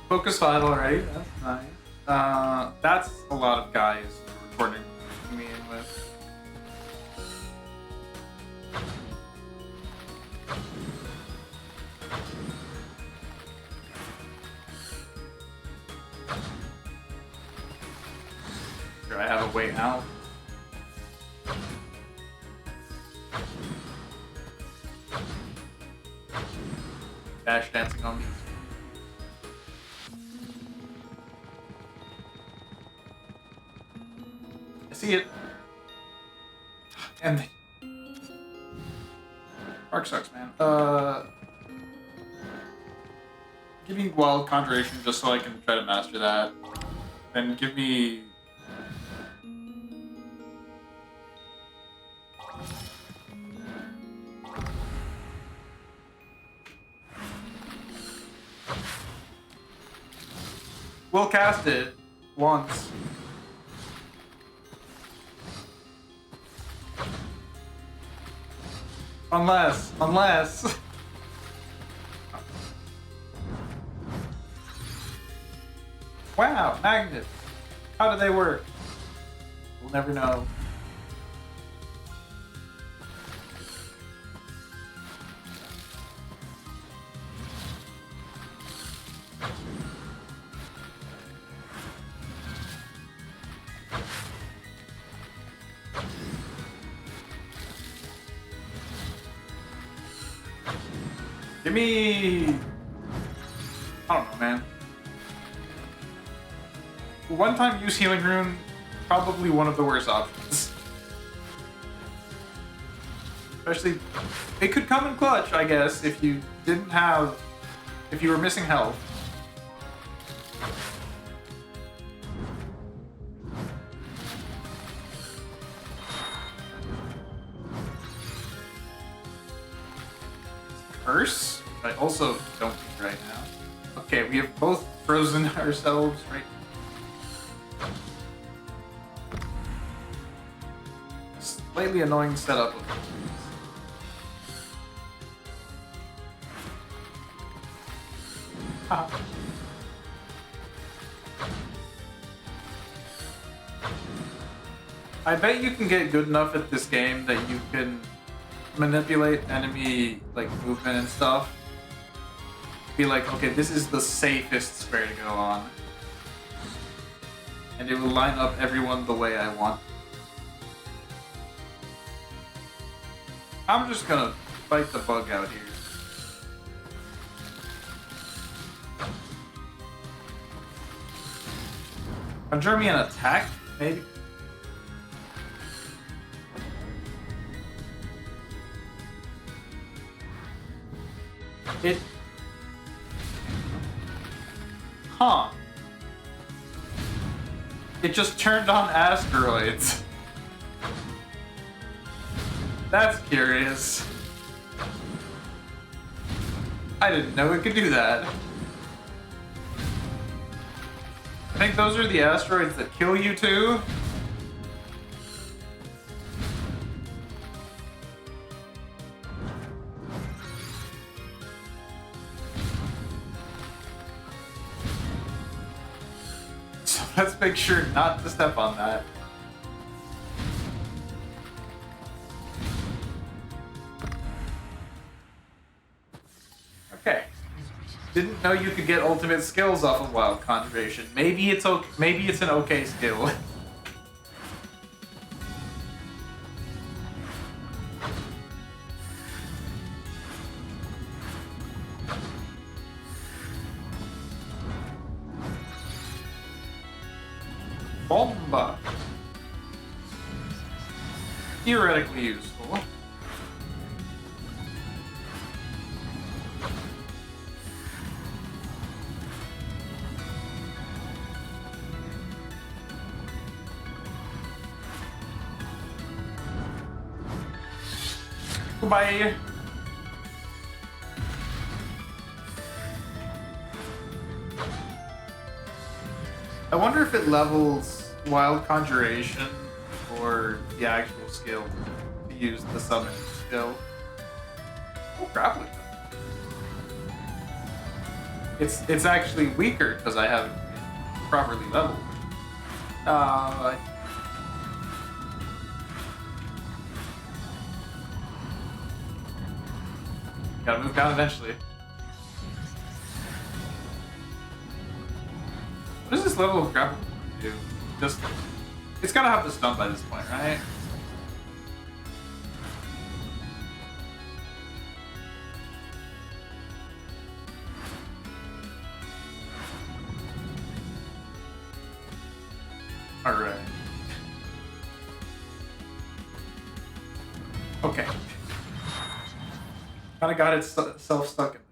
Focus Vital, right? That's nice. That's a lot of guys you're recording me in with. Sure, I have a way out. Dash dancing on me. I see it. And the Arc sucks, man. Give me Wild Conjuration just so I can try to master that. Then give me... We'll cast it once. Unless... Wow, magnets. How do they work? We'll never know. Give me... I don't know, man. One-time use Healing Rune, probably one of the worst options. Especially, it could come in clutch, I guess, if you didn't have... if you were missing health. Curse? I also don't need right now. Okay, we have both frozen ourselves right. Slightly annoying setup. I bet you can get good enough at this game that you can manipulate enemy like movement and stuff. Be like, okay, this is the safest square to go on. And it will line up everyone the way I want. I'm just gonna fight the bug out here. Conjure me an attack? Maybe? It... Huh. It just turned on asteroids. That's curious. I didn't know it could do that. I think those are the asteroids that kill you too. So let's make sure not to step on that. Okay. Didn't know you could get ultimate skills off of Wild Conjuration. Maybe it's okay. Maybe it's an okay skill. Bomba. Theoretically useful. Goodbye. if it levels Wild Conjuration or the actual skill to use the summon skill. Oh, grappling. It's actually weaker because I haven't properly leveled. Gotta move down eventually. What does this level of grapple do? Just, it's gotta have the stun by this point, right? Alright. Okay. Kinda got itself stuck in there.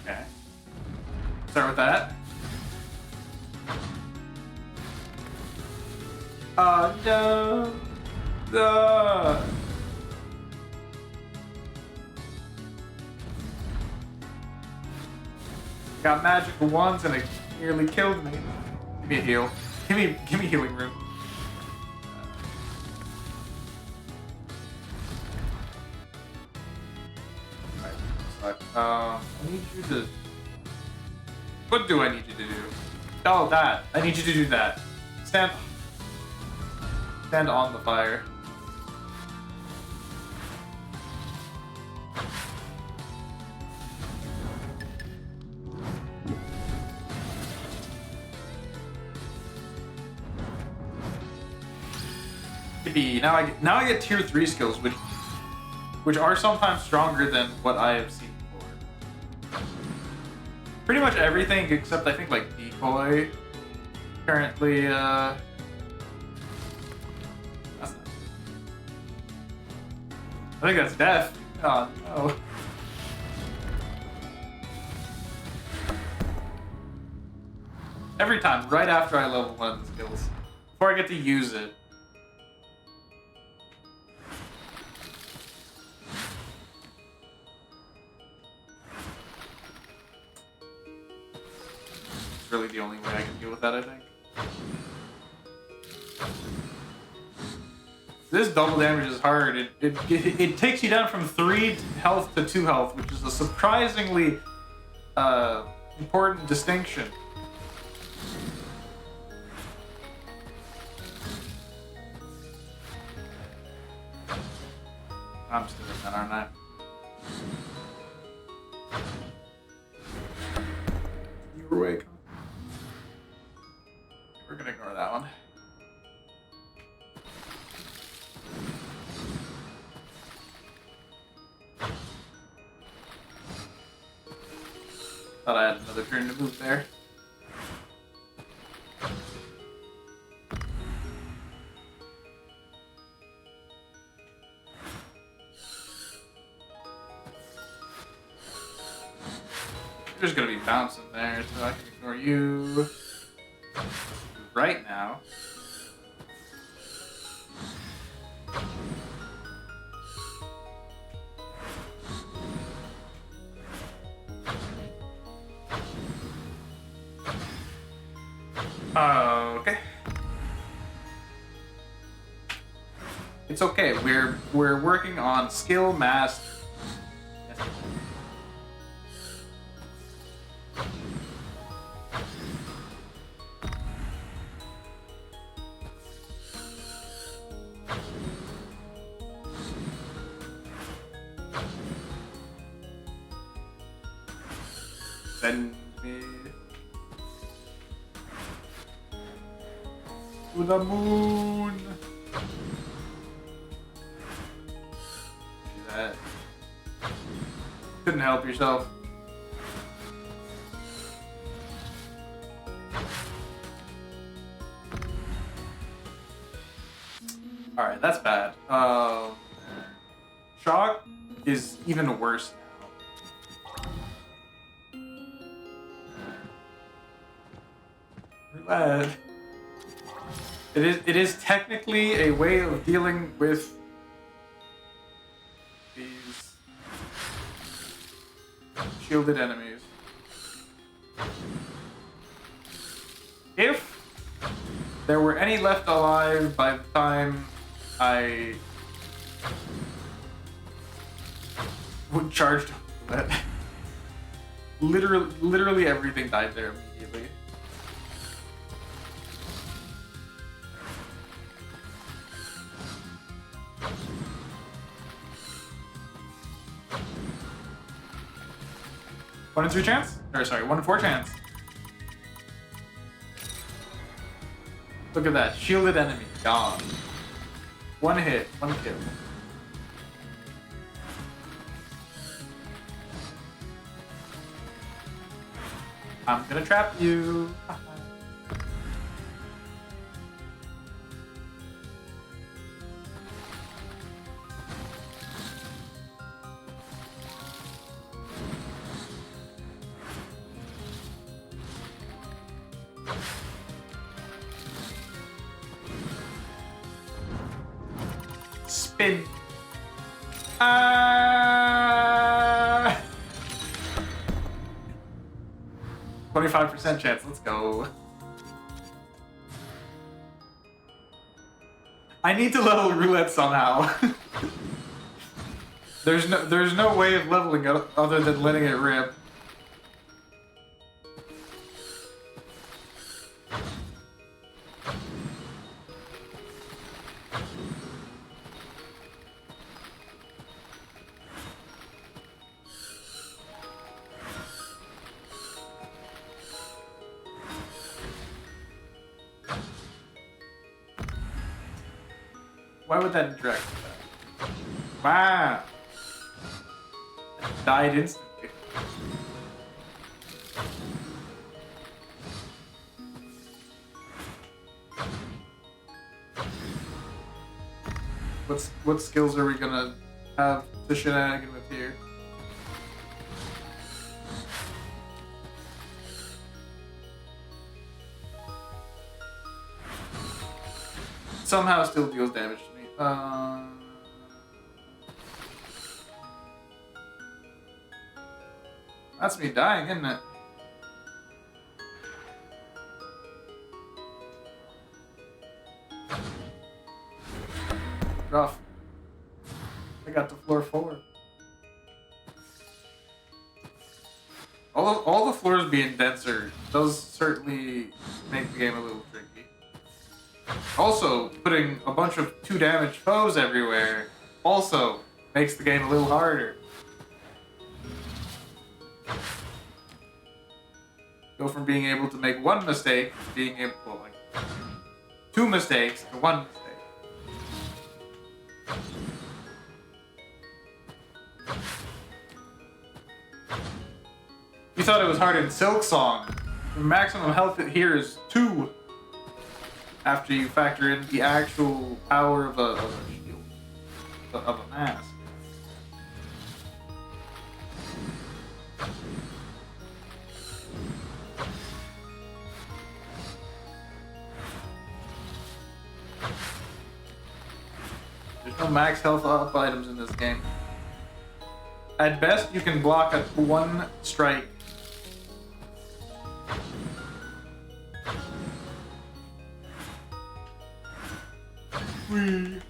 Okay. Start with that. Oh no! No! Got magical wands and it nearly killed me. Give me a heal. Give me healing room. I need you to. What do I need you to do? Oh, that. I need you to do that. Stand on the fire. Now I get tier 3 skills, which are sometimes stronger than what I have seen before. Pretty much everything except I think like decoy. Currently, that's not. I think that's death. Oh no. Every time, right after I level one of the skills, before I get to use it. Really the only way I can deal with that, I think. This double damage is hard. It takes you down from 3 health to 2 health, which is a surprisingly important distinction. I'm still in that, aren't I? You were awake. We're gonna ignore that one. Thought I had another turn to move there. There's gonna be bouncing there, so I can ignore you. Right now. Okay. It's okay. We're working on skill mastery. Send me to the moon. Do that. Couldn't help yourself. Alright, that's bad. Shock is even worse now. It is technically a way of dealing with these shielded enemies. If there were any left alive by the time I would charge that, literally everything died there immediately. One in 3 chance? Or sorry, 1 in 4 chance. Look at that. Shielded enemy. Gone. 1 hit. 1 kill. I'm gonna trap you. Spin. 25% chance. Let's go. I need to level roulette somehow. There's no way of leveling it other than letting it rip. Why would that direct that? Wow. Died instantly. What skills are we gonna have to shenanigan with here? Somehow still deals damage to me. That's me dying, isn't it? Rough. I got to floor 4. All the floors being denser does certainly make the game a little tricky. Also, putting a bunch of 2 damage foes everywhere also makes the game a little harder. Go from being able to make 1 mistake to being able to, like, 2 mistakes to 1 mistake. You thought it was hard in Silk Song. The maximum health here is 2. After you factor in the actual power of a shield, of a mask. There's no max health up items in this game. At best, you can block at 1 strike. You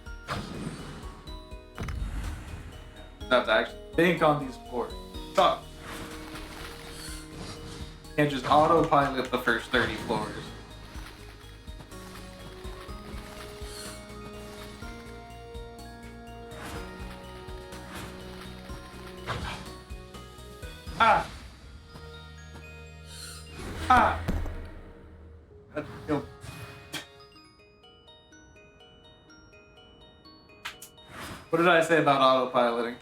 have to actually think on these floors. Stop. Can't just autopilot the first 30 floors. Ah! Ah! That killed. What did I say about autopiloting?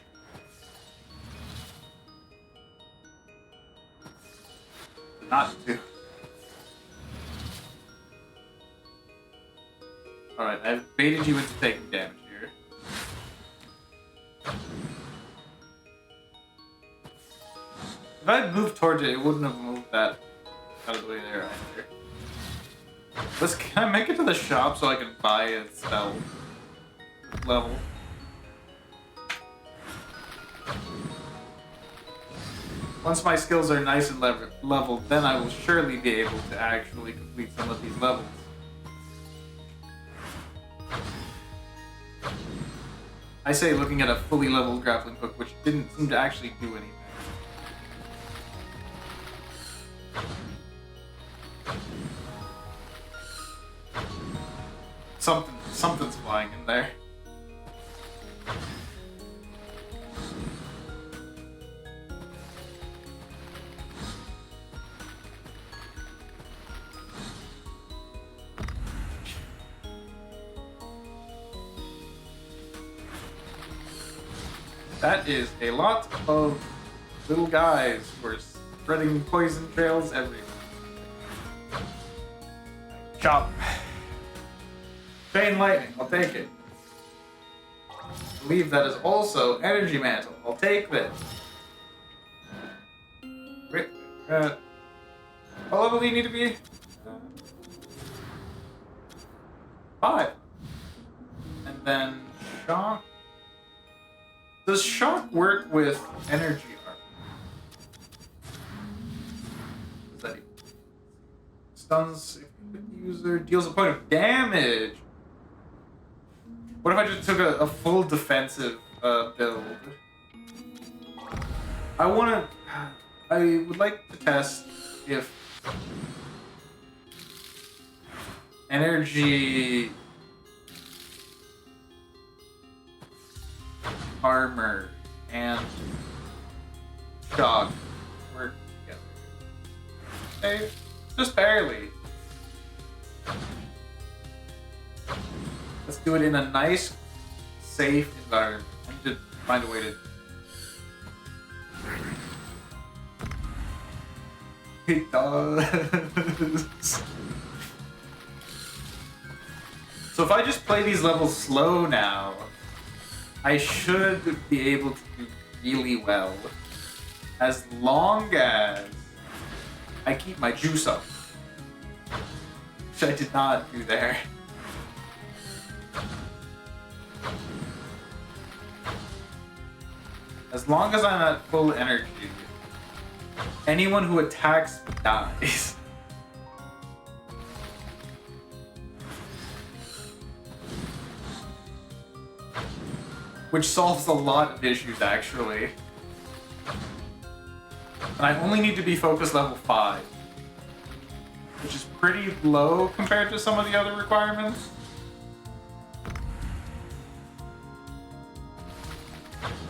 Not to. Alright, I've baited you into taking damage here. If I had moved towards it, it wouldn't have moved that out of the way there either. Can I make it to the shop so I can buy a spell level? Once my skills are nice and leveled, then I will surely be able to actually complete some of these levels. I say looking at a fully leveled grappling hook, which didn't seem to actually do anything. Something's flying in there. That is a lot of little guys who are spreading poison trails everywhere. Chop. Chain lightning, I'll take it. I believe that is also energy mantle. I'll take this. Wait, how level do you need to be? 5. And then shock. Does shock work with energy armor? What does that even? Stuns the user, deals a point of damage. What if I just took a full defensive build? I would like to test if energy armor and shock work together. Okay, just barely. Let's do it in a nice, safe environment. I need to find a way to. It does. So if I just play these levels slow now, I should be able to do really well. As long as I keep my juice up. Which I did not do there. As long as I'm at full energy, anyone who attacks me dies. Which solves a lot of issues, actually. And I only need to be focus level 5. Which is pretty low compared to some of the other requirements.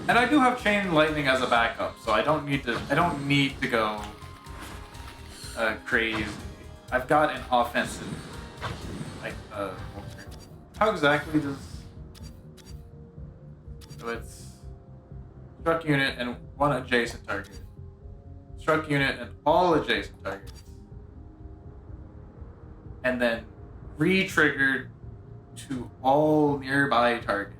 And I do have Chain Lightning as a backup, so I don't need to go crazy. I've got an offensive how exactly does so it's struck unit and one adjacent target. Struck unit and all adjacent targets. And then re-triggered to all nearby targets.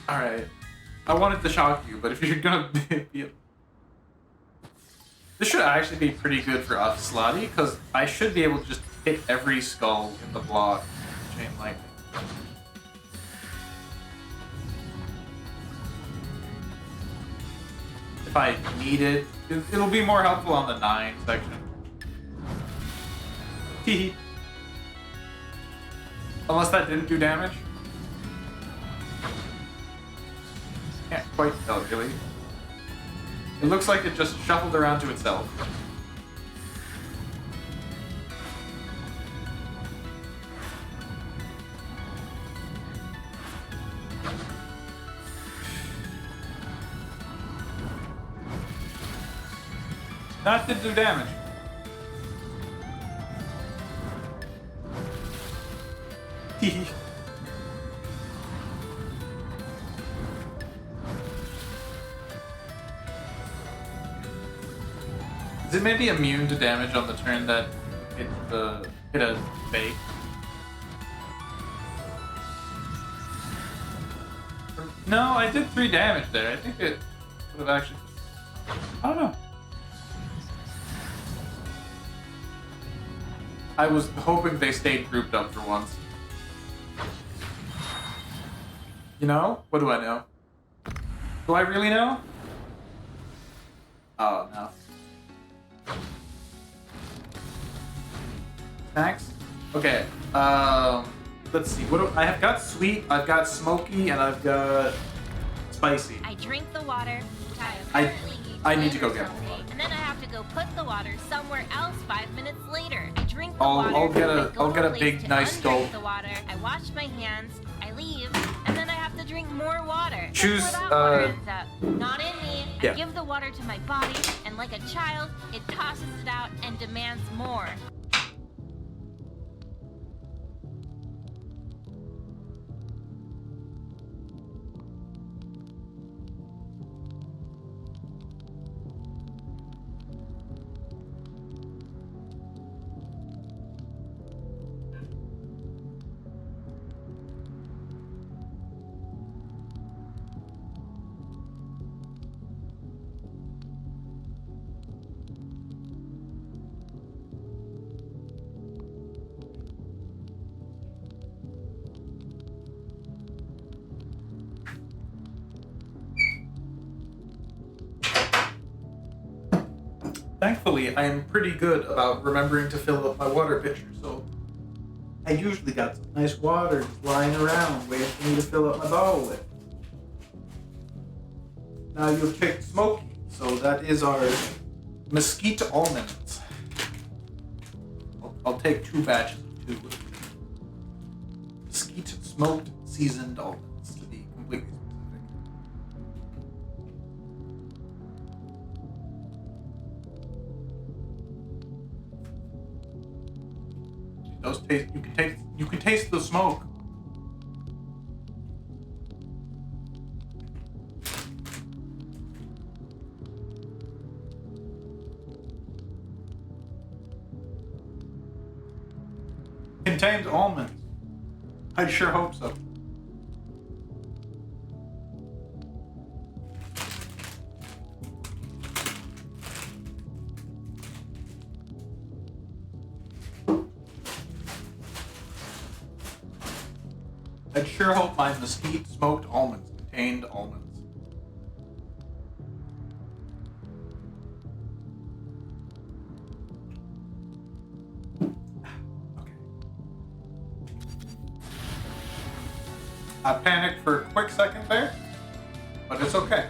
Alright. I wanted to shock you, but if you're gonna be... This should actually be pretty good for us, Slotty, because I should be able to just hit every skull in the block with Chain Lightning. If I need it, it'll be more helpful on the 9 section. Hehe. Unless that didn't do damage. Can't quite tell, really. It looks like it just shuffled around to itself. That did do damage. Hehe. Is it maybe immune to damage on the turn that hit a fake? No, I did 3 damage there. I think it would have actually... I don't know. I was hoping they stayed grouped up for once. You know? What do I know? Do I really know? Oh, no. Snacks? Okay. Let's see. I have got sweet, I've got smoky, and I've got spicy. I drink the water. I need to go get more water. And then I have to go put the water somewhere else 5 minutes later. I drink the I'll water. I'll get a big nice gulp. The water. I wash my hands. I leave, and then I have to drink more water. Choose, That's where that water ends up. Not in me. Yeah. I give the water to my body, and like a child, it tosses it out and demands more. Thankfully, I am pretty good about remembering to fill up my water pitcher, so I usually got some nice water just lying around waiting for me to fill up my bottle with. Now you've picked smoky, so that is our mesquite almonds. I'll take 2 batches of 2. Mesquite smoked seasoned almonds, to be completely specific. Those taste. You can taste the smoke. Contains almonds. I sure hope so. I sure hope my mesquite smoked almonds contained almonds. Okay. I panicked for a quick second there, but it's okay.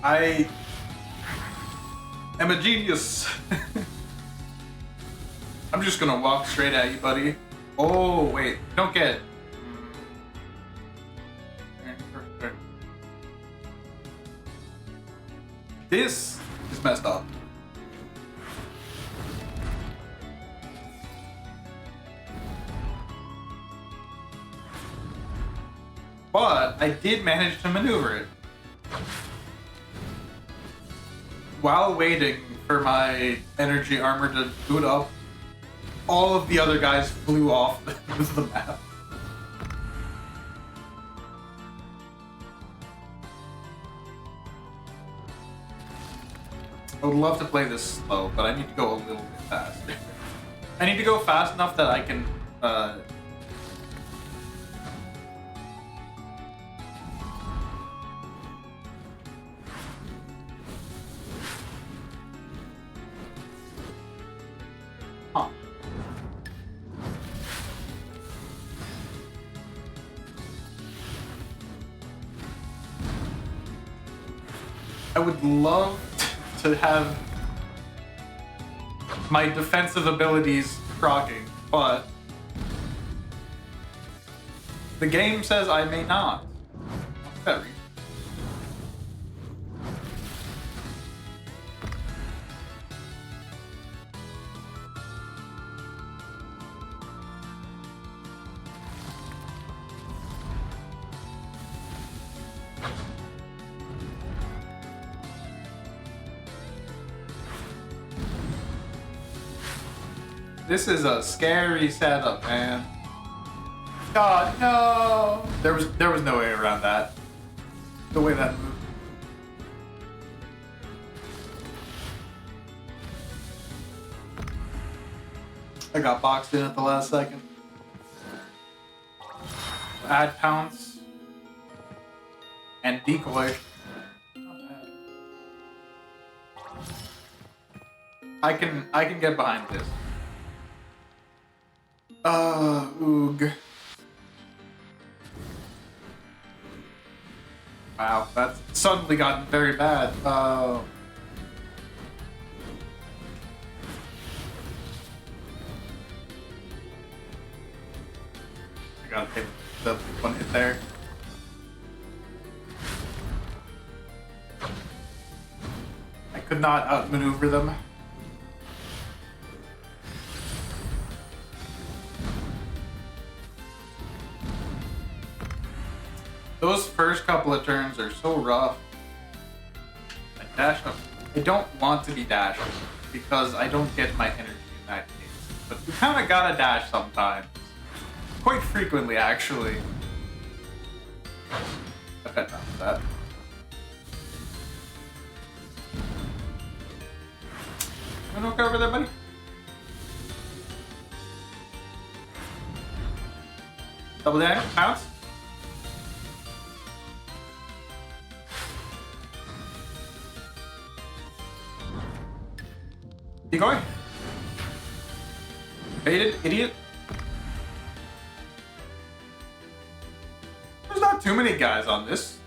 I am a genius. I'm just gonna walk straight at you, buddy. Oh, wait. Don't get it. This is messed up. But I did manage to maneuver it. While waiting for my energy armor to boot up, all of the other guys flew off the map. I would love to play this slow, but I need to go a little bit faster. I need to go fast enough that I can, I would love to have my defensive abilities proccing, but the game says I may not. Very. This is a scary setup, man. God, no! There was no way around that. The way that moved. I got boxed in at the last second. Add pounce and decoy. Not bad. I can get behind this. Oog. Wow, that's suddenly gotten very bad. I gotta take the one hit there. I could not outmaneuver them. Those first couple of turns are so rough. I dash up. I don't want to be dashing because I don't get my energy in that case. But you kind of gotta dash sometimes. Quite frequently, actually. I bet not that. You okay over there, buddy? Double damage, pounce. Keep going. Baited, idiot. There's not too many guys on this.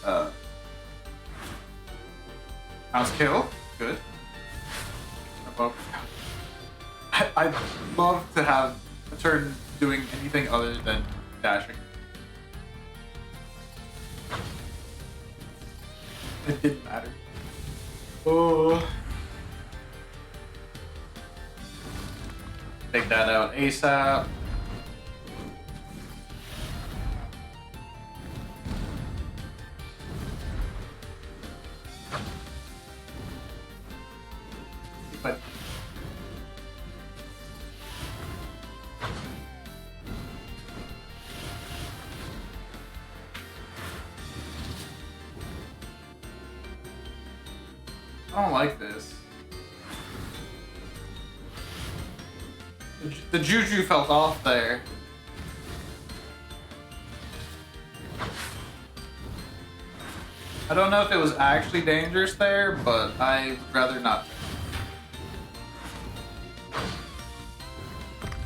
Pounce kill. Good. I'd love to have a turn doing anything other than dashing. It didn't matter. Oh. Take that out ASAP. But I don't like this. The juju felt off there. I don't know if it was actually dangerous there, but I'd rather not.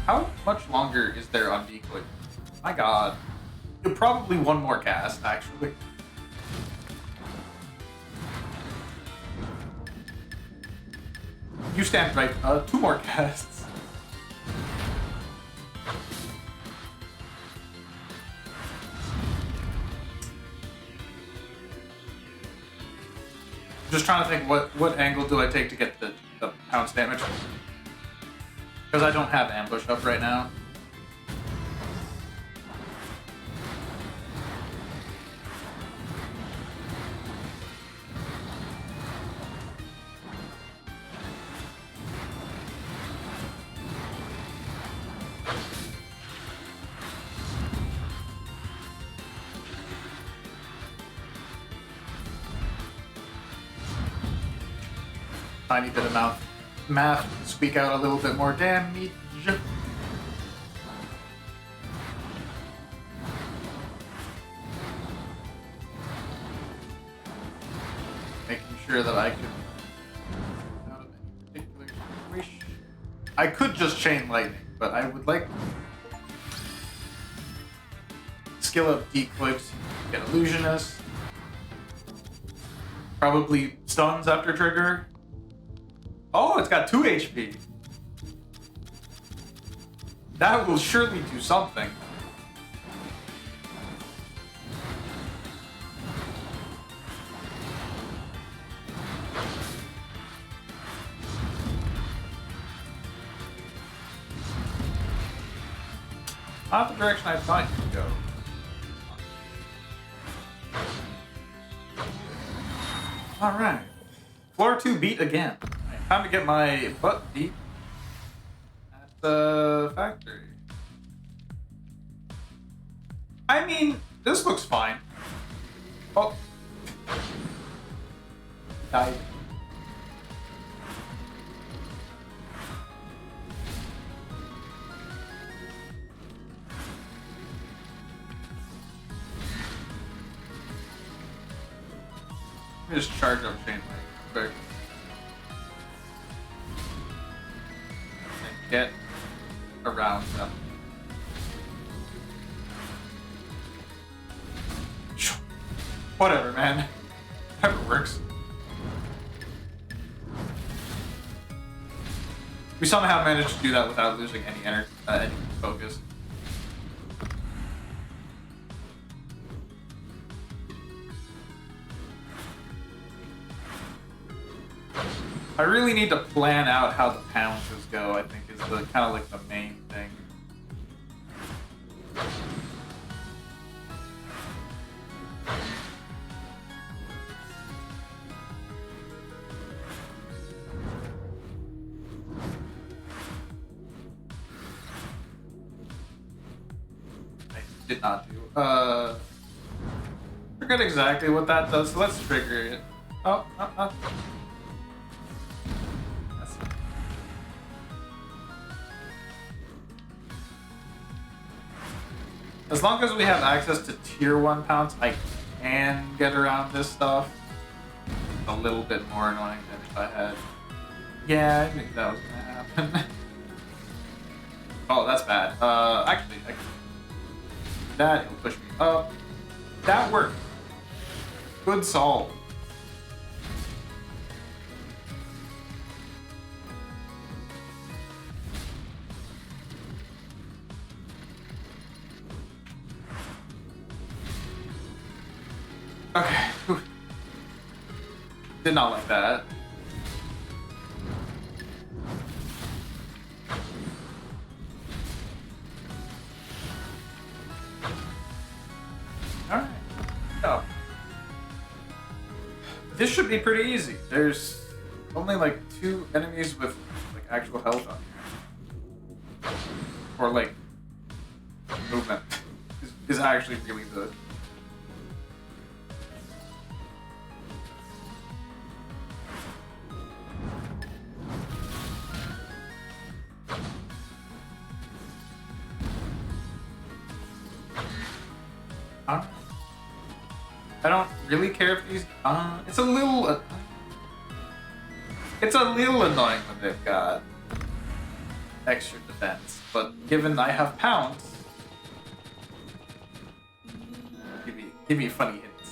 How much longer is there on decoy? My god. Probably one more cast, actually. You stand right. 2 more casts. Just trying to think what angle do I take to get the pounce damage? Because I don't have ambush up right now. Tiny bit of math to squeak out a little bit more damage. Making sure that I can out of any particular situation. I could just chain lightning, but I would like skill up decoy to get illusionist. Probably stuns after trigger. Oh, it's got 2 HP. That will surely do something. Not the direction I thought you'd go. Alright. Floor 2 beat again. Time to get my butt beat at the factory. I mean, this looks fine. Oh. Died. Let me just charge up chain link quick. And get around them. Whatever, man. Whatever works. We somehow managed to do that without losing any energy, any focus. I really need to plan out how the pounces go, I think, is the kind of like the main thing. I did not do. Forget exactly what that does, so let's trigger it. Oh. As long as we have access to tier 1 pounds, I can get around this stuff. A little bit more annoying than if I had. Yeah, I knew that was gonna happen. Oh, that's bad. Actually, I can do that. It'll push me up. That worked. Good solve. Okay. Whew. Did not like that. Alright. Oh. This should be pretty easy. There's only like 2 enemies with like actual health on here. Or like movement is actually really good. I don't really care if these. It's a little annoying when they've got extra defense, but given I have pounds, give me funny hints.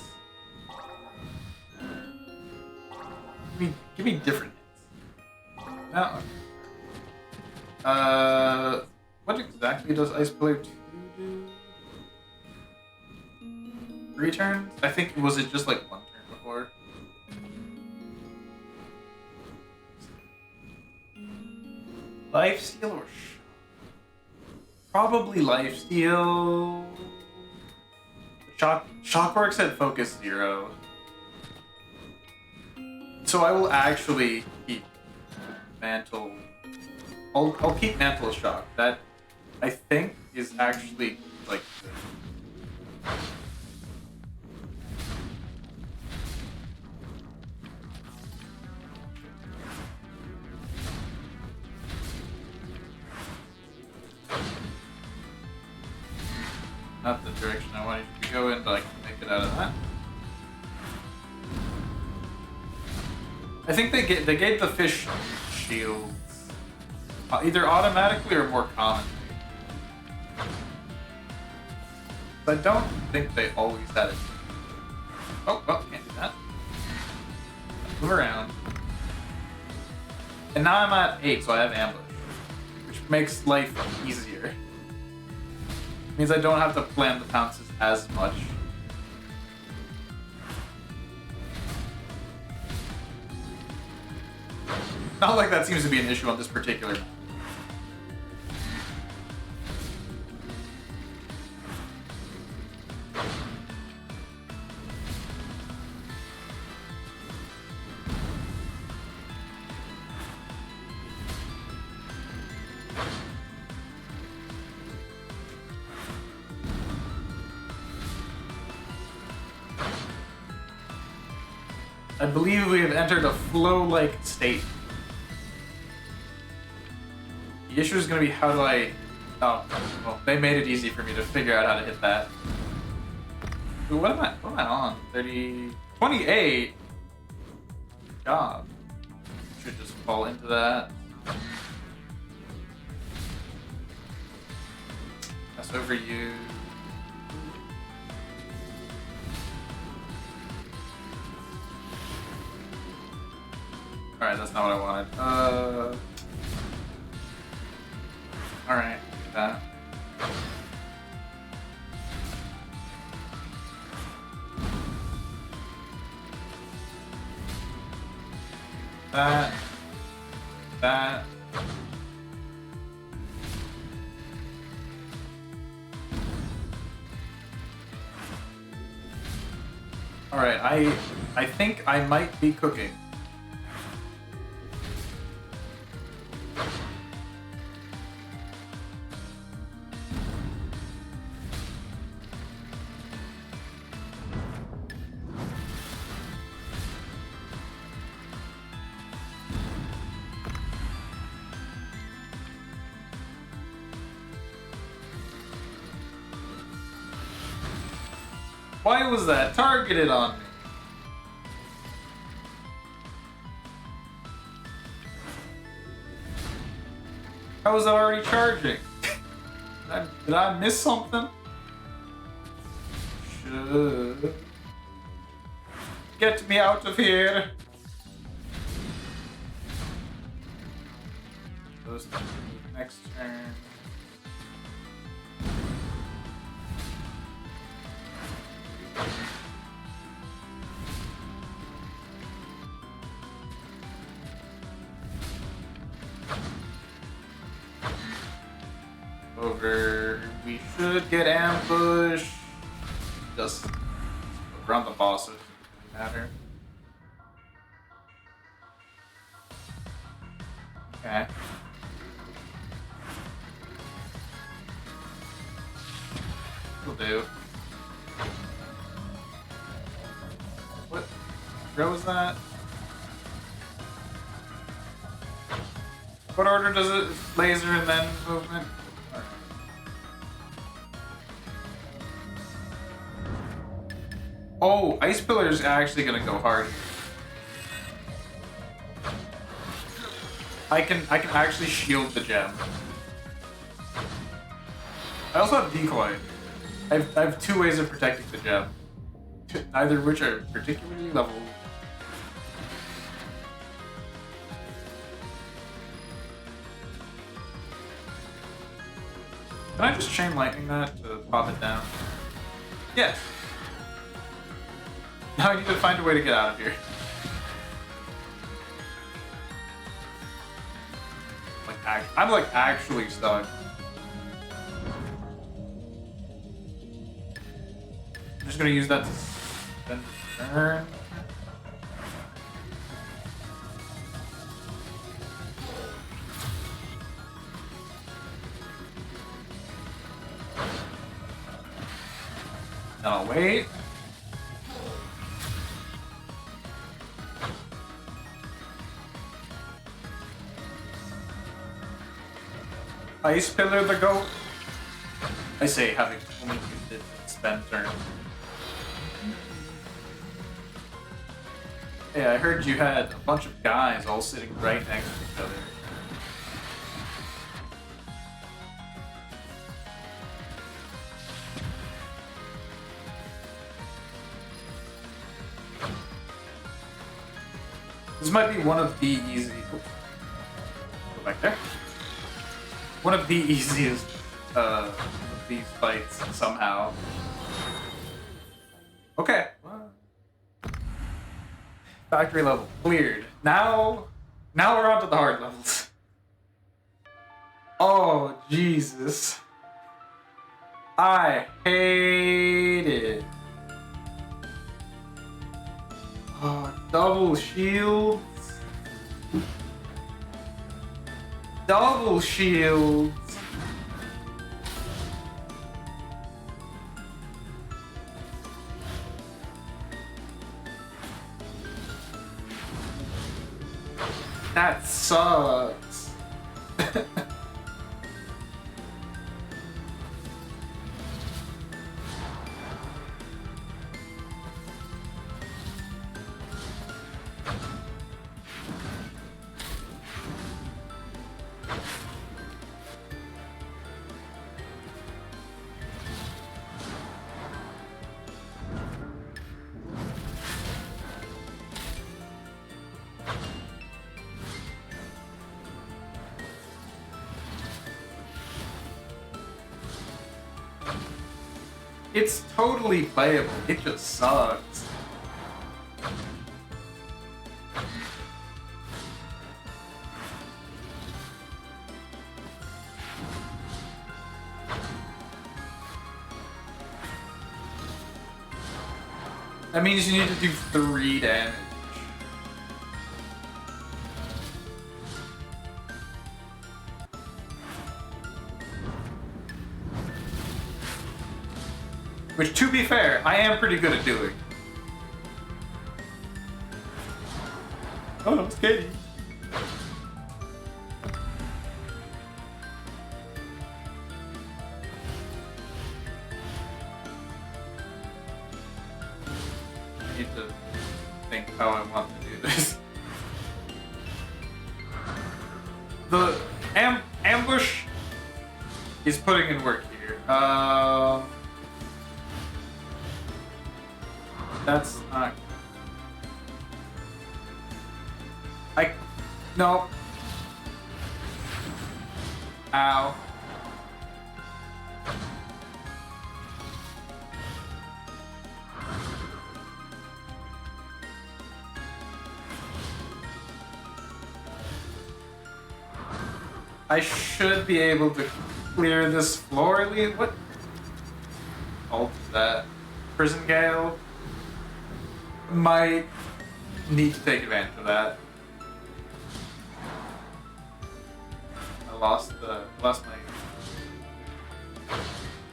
Give me different hints. No. What exactly does Ice Pillar 2 do? 3 turns? I think, was it just like 1 turn before? Lifesteal or probably lifesteal. Shockworks at focus 0. So I will actually keep Mantle. I'll keep Mantle Shock. That I think is actually like good. Not the direction I wanted you to go in, but I can make it out of that. I think they gave the fish shields either automatically or more commonly. But I don't think they always had it. Oh, well, can't do that. Move around. And now I'm at 8, so I have ambush, which makes life easier. Means I don't have to plan the pounces as much. Not like that seems to be an issue on this particular map. I believe we have entered a flow-like state. The issue is going to be how do I... Oh, well, they made it easy for me to figure out how to hit that. Ooh, what am I on? 30... 28? job. Should just fall into that. That's over you. Alright, that's not what I wanted. Alright, do that. That. Alright, I think I might be cooking. Why was that targeted on me? How was that already charging? Did I miss something? Should get me out of here. Those next turn. Over. We should get ambushed. Just around the boss, so it doesn't really matter. Okay. Will do. What? Where was that? What order does it? Laser and then movement? Oh, Ice Pillar is actually gonna go hard. I can actually shield the gem. I also have Decoy. I have two ways of protecting the gem. Neither of which are particularly level. Can I just Chain Lightning that to pop it down? Yes. Now I need to find a way to get out of here. I'm like actually stuck. I'm just gonna use that to spend the turn. Then I'll wait. Ice Pillar the goat. I say having only used it in spend turn. Hey, I heard you had a bunch of guys all sitting right next to each other. This might be one of the easy. Oops. Go back there. One of the easiest of these fights somehow. Okay. Factory level cleared. Now we're on to the hard levels. Oh Jesus. I hate it. Oh, double shields. Double shields. That sucks. It's totally playable. It just sucks. That means you need to do 3 damage. Which, to be fair, I am pretty good at doing. Oh, I'm scared. I need to think how I want to do this. The ambush is putting in work here. That's not. No. Ow. I should be able to clear this floor. What? Hold that. Prison Gale. Might need to take advantage of that. I lost my.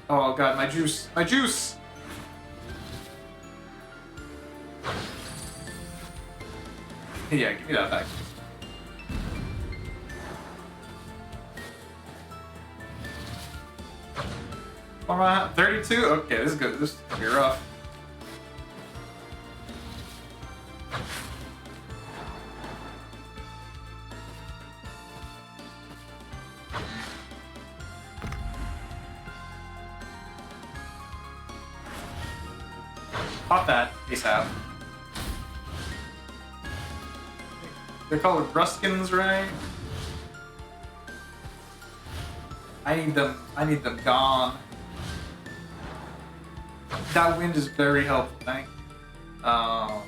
Oh god, my juice! My juice! Yeah, give me that back. What am I at? 32? Okay, this is good. This is gonna be rough. Pop that ASAP. They're called Ruskins, right? I need them gone. That wind is very helpful, thank you. How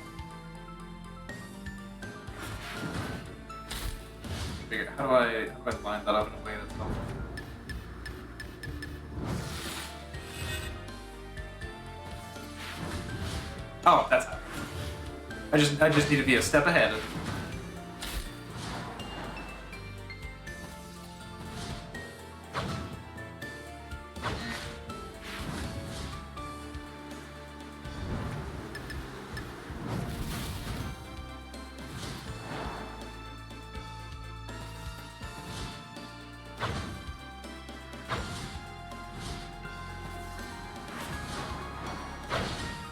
do I line that up in a way that's helpful? Oh, that's how. I just need to be a step ahead.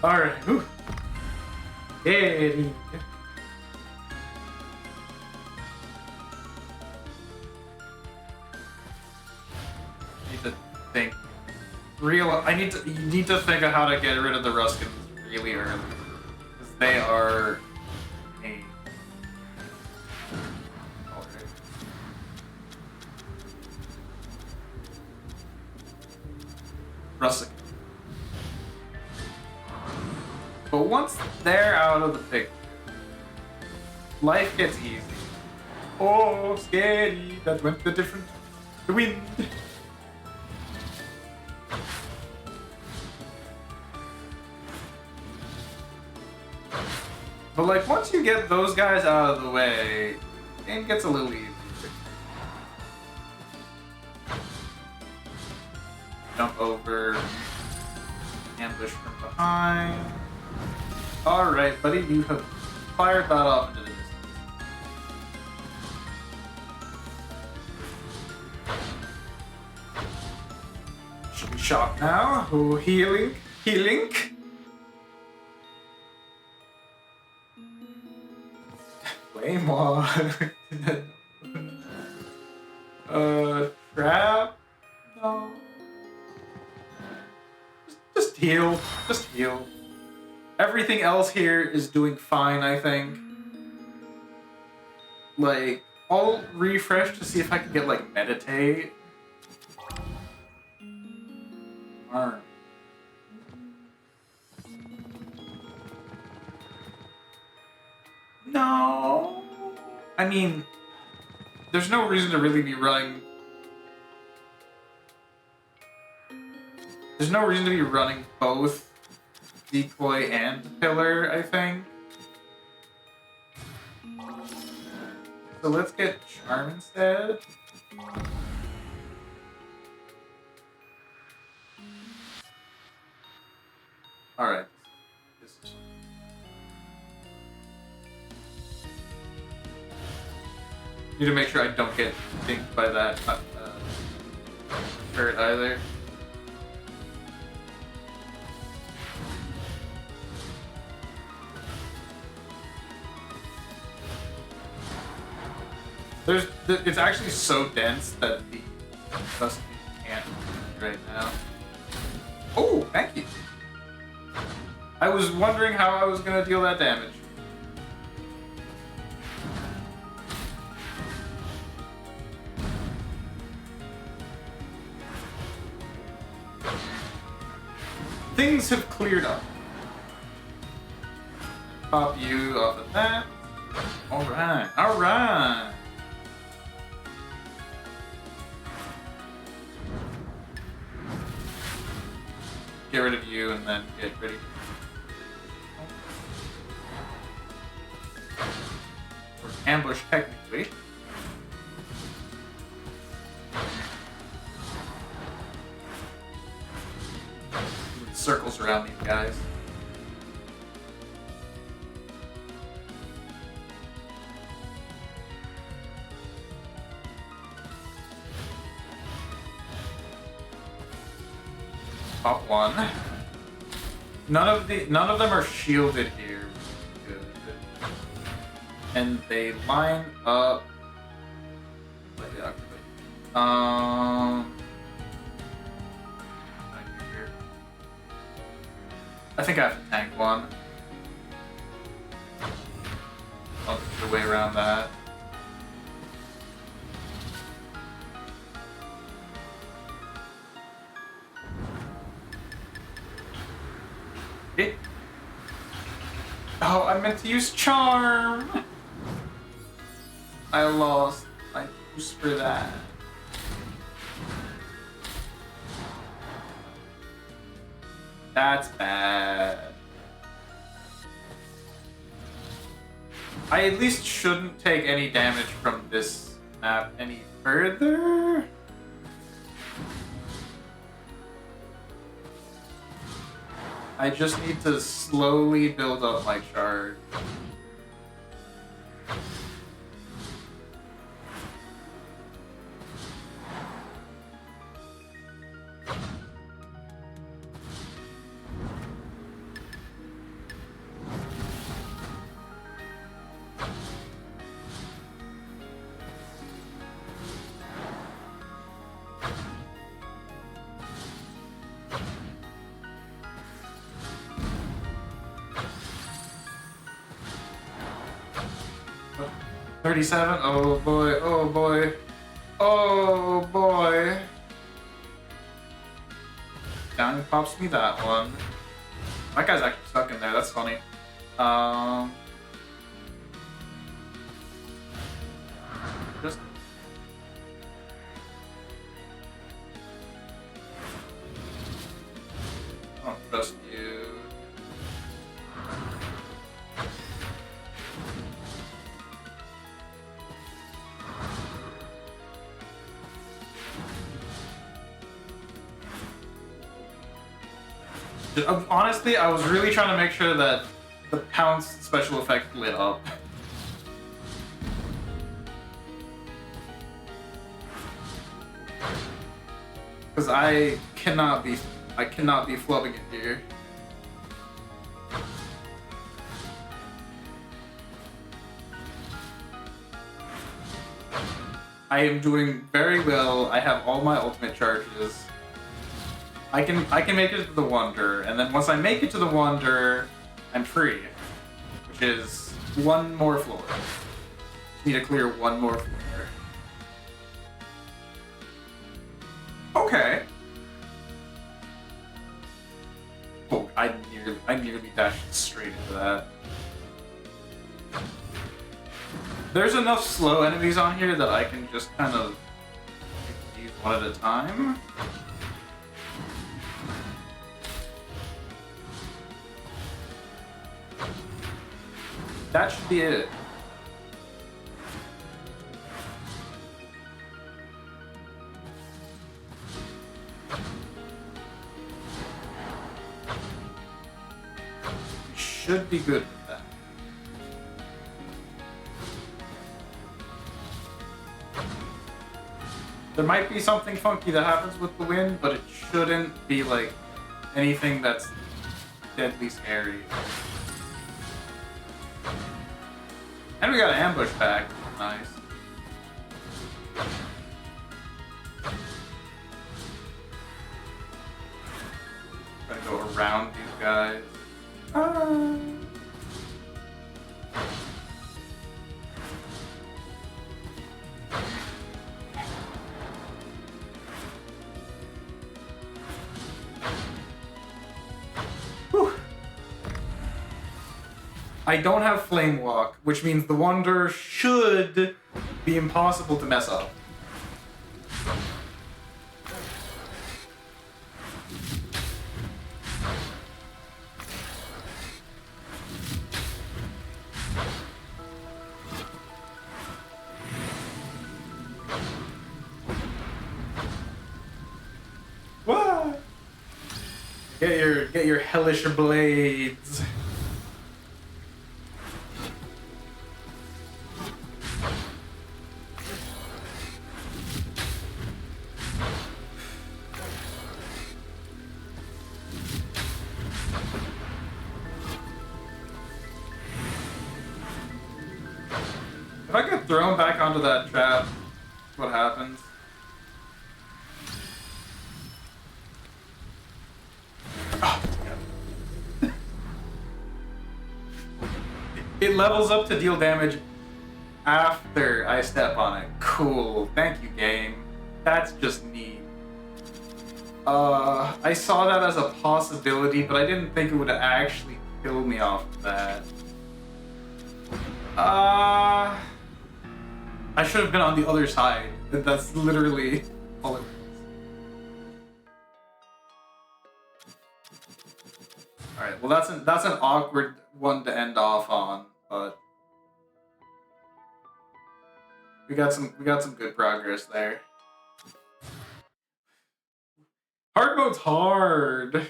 Alright, whew. Hey. Need to think. You need to think of how to get rid of the Ruskins really early. Because they are a Ruskin. But once they're out of the picture, life gets easy. Oh, scary! That went the wind. But like, once you get those guys out of the way, the game gets a little easier. Jump over, ambush from behind. Alright, buddy, you have fired that off into the distance. Should be shocked now. Oh, healing. Healing. Claymore. Trap? No. Just heal. Just heal. Everything else here is doing fine, I think. Like, I'll refresh to see if I can get, like, meditate. Alright. I mean, there's no reason to really be running. There's no reason to be running both decoy and pillar, I think. So let's get charm instead. Alright. Need to make sure I don't get dinked by that turret either. It's actually so dense that the Dusty can't right now. Oh, thank you. I was wondering how I was gonna deal that damage. Things have cleared up. Pop you off of that. Alright, alright. Get rid of you and then get ready. Or ambush technically. Circles around these guys. Top one. None of them are shielded here. Good. And they line up. I think I have to tank one. I'll get the way around that. Okay. Oh, I meant to use charm! I lost my boost for that. That's bad. I at least shouldn't take any damage from this map any further. I just need to slowly build up my charge. $37? Oh boy, oh boy. Oh boy. Down pops me that one. That guy's actually stuck in there, that's funny. Just... I don't trust you. Honestly, I was really trying to make sure that the pounce special effect lit up. Because I cannot be flubbing it here. I am doing very well. I have all my ultimate charges. I can make it to the Wonder, and then once I make it to the Wonder, I'm free. Which is one more floor. Just need to clear one more floor. Okay. Oh, I nearly dashed straight into that. There's enough slow enemies on here that I can just kind of use one at a time. That should be it. We should be good with that. There might be something funky that happens with the wind, but it shouldn't be like anything that's deadly scary. And we got an ambush pack. Nice. Try to go around these guys. Whew. I don't have Flame Walk, which means the Wanderer should be impossible to mess up. What? Get your hellish blades. If I get thrown back onto that trap, what happens? Oh, God. It levels up to deal damage after I step on it. Cool. Thank you, game. That's just neat. I saw that as a possibility, but I didn't think it would actually kill me off of that. I should have been on the other side. That's literally all it was. Alright, well that's an awkward one to end off on, but we got some good progress there. Hard mode's hard.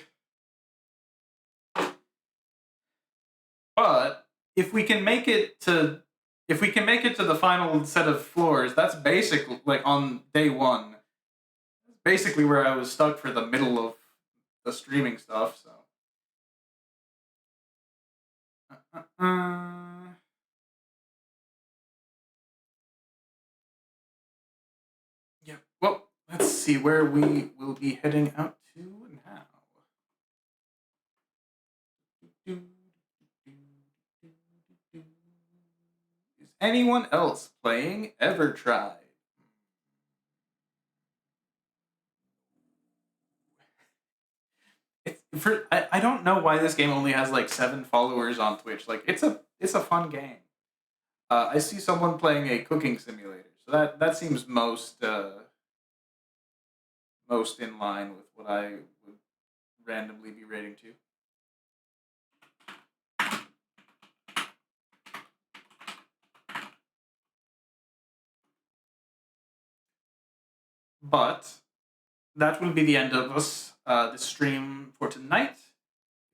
But if we can make it to the final set of floors, that's basically like on day one. Basically where I was stuck for the middle of the streaming stuff, so. Yeah, well, let's see where we will be heading out to now. Is anyone else playing EverTried? I don't know why this game only has like 7 followers on Twitch. Like it's a fun game. I see someone playing a cooking simulator, so that seems most in line with what I would randomly be rating to. But that will be the end of us the stream for tonight.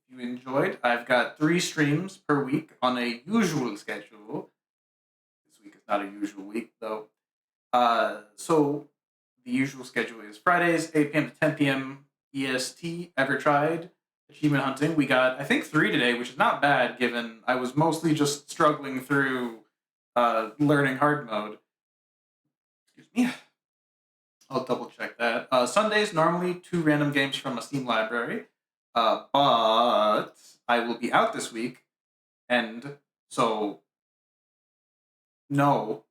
If you enjoyed, I've got 3 streams per week on a usual schedule. This week is not a usual week though. So the usual schedule is Fridays, 8 p.m. to 10 p.m. EST, EverTried, Achievement Hunting. We got, I think, 3 today, which is not bad given I was mostly just struggling through learning hard mode. Excuse me. I'll double check that. Sundays, normally 2 random games from a Steam library. But I will be out this week, and so no.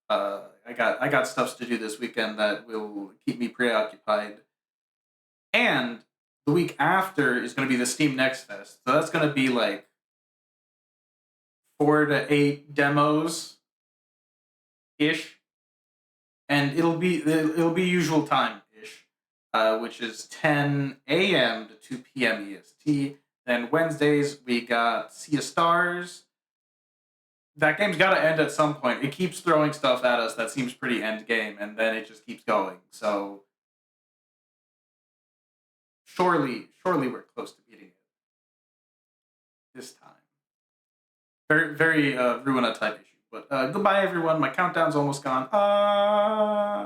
I got stuff to do this weekend that will keep me preoccupied. And the week after is going to be the Steam Next Fest. So that's going to be like 4 to 8 demos ish, and it'll be usual time ish, which is 10 a.m. to 2 p.m. EST. Then Wednesdays we got Sea of Stars. That game's got to end at some point. It keeps throwing stuff at us that seems pretty end game, and then it just keeps going. So surely we're close to beating it this time. Very Ruina type issue. But goodbye, everyone. My countdown's almost gone.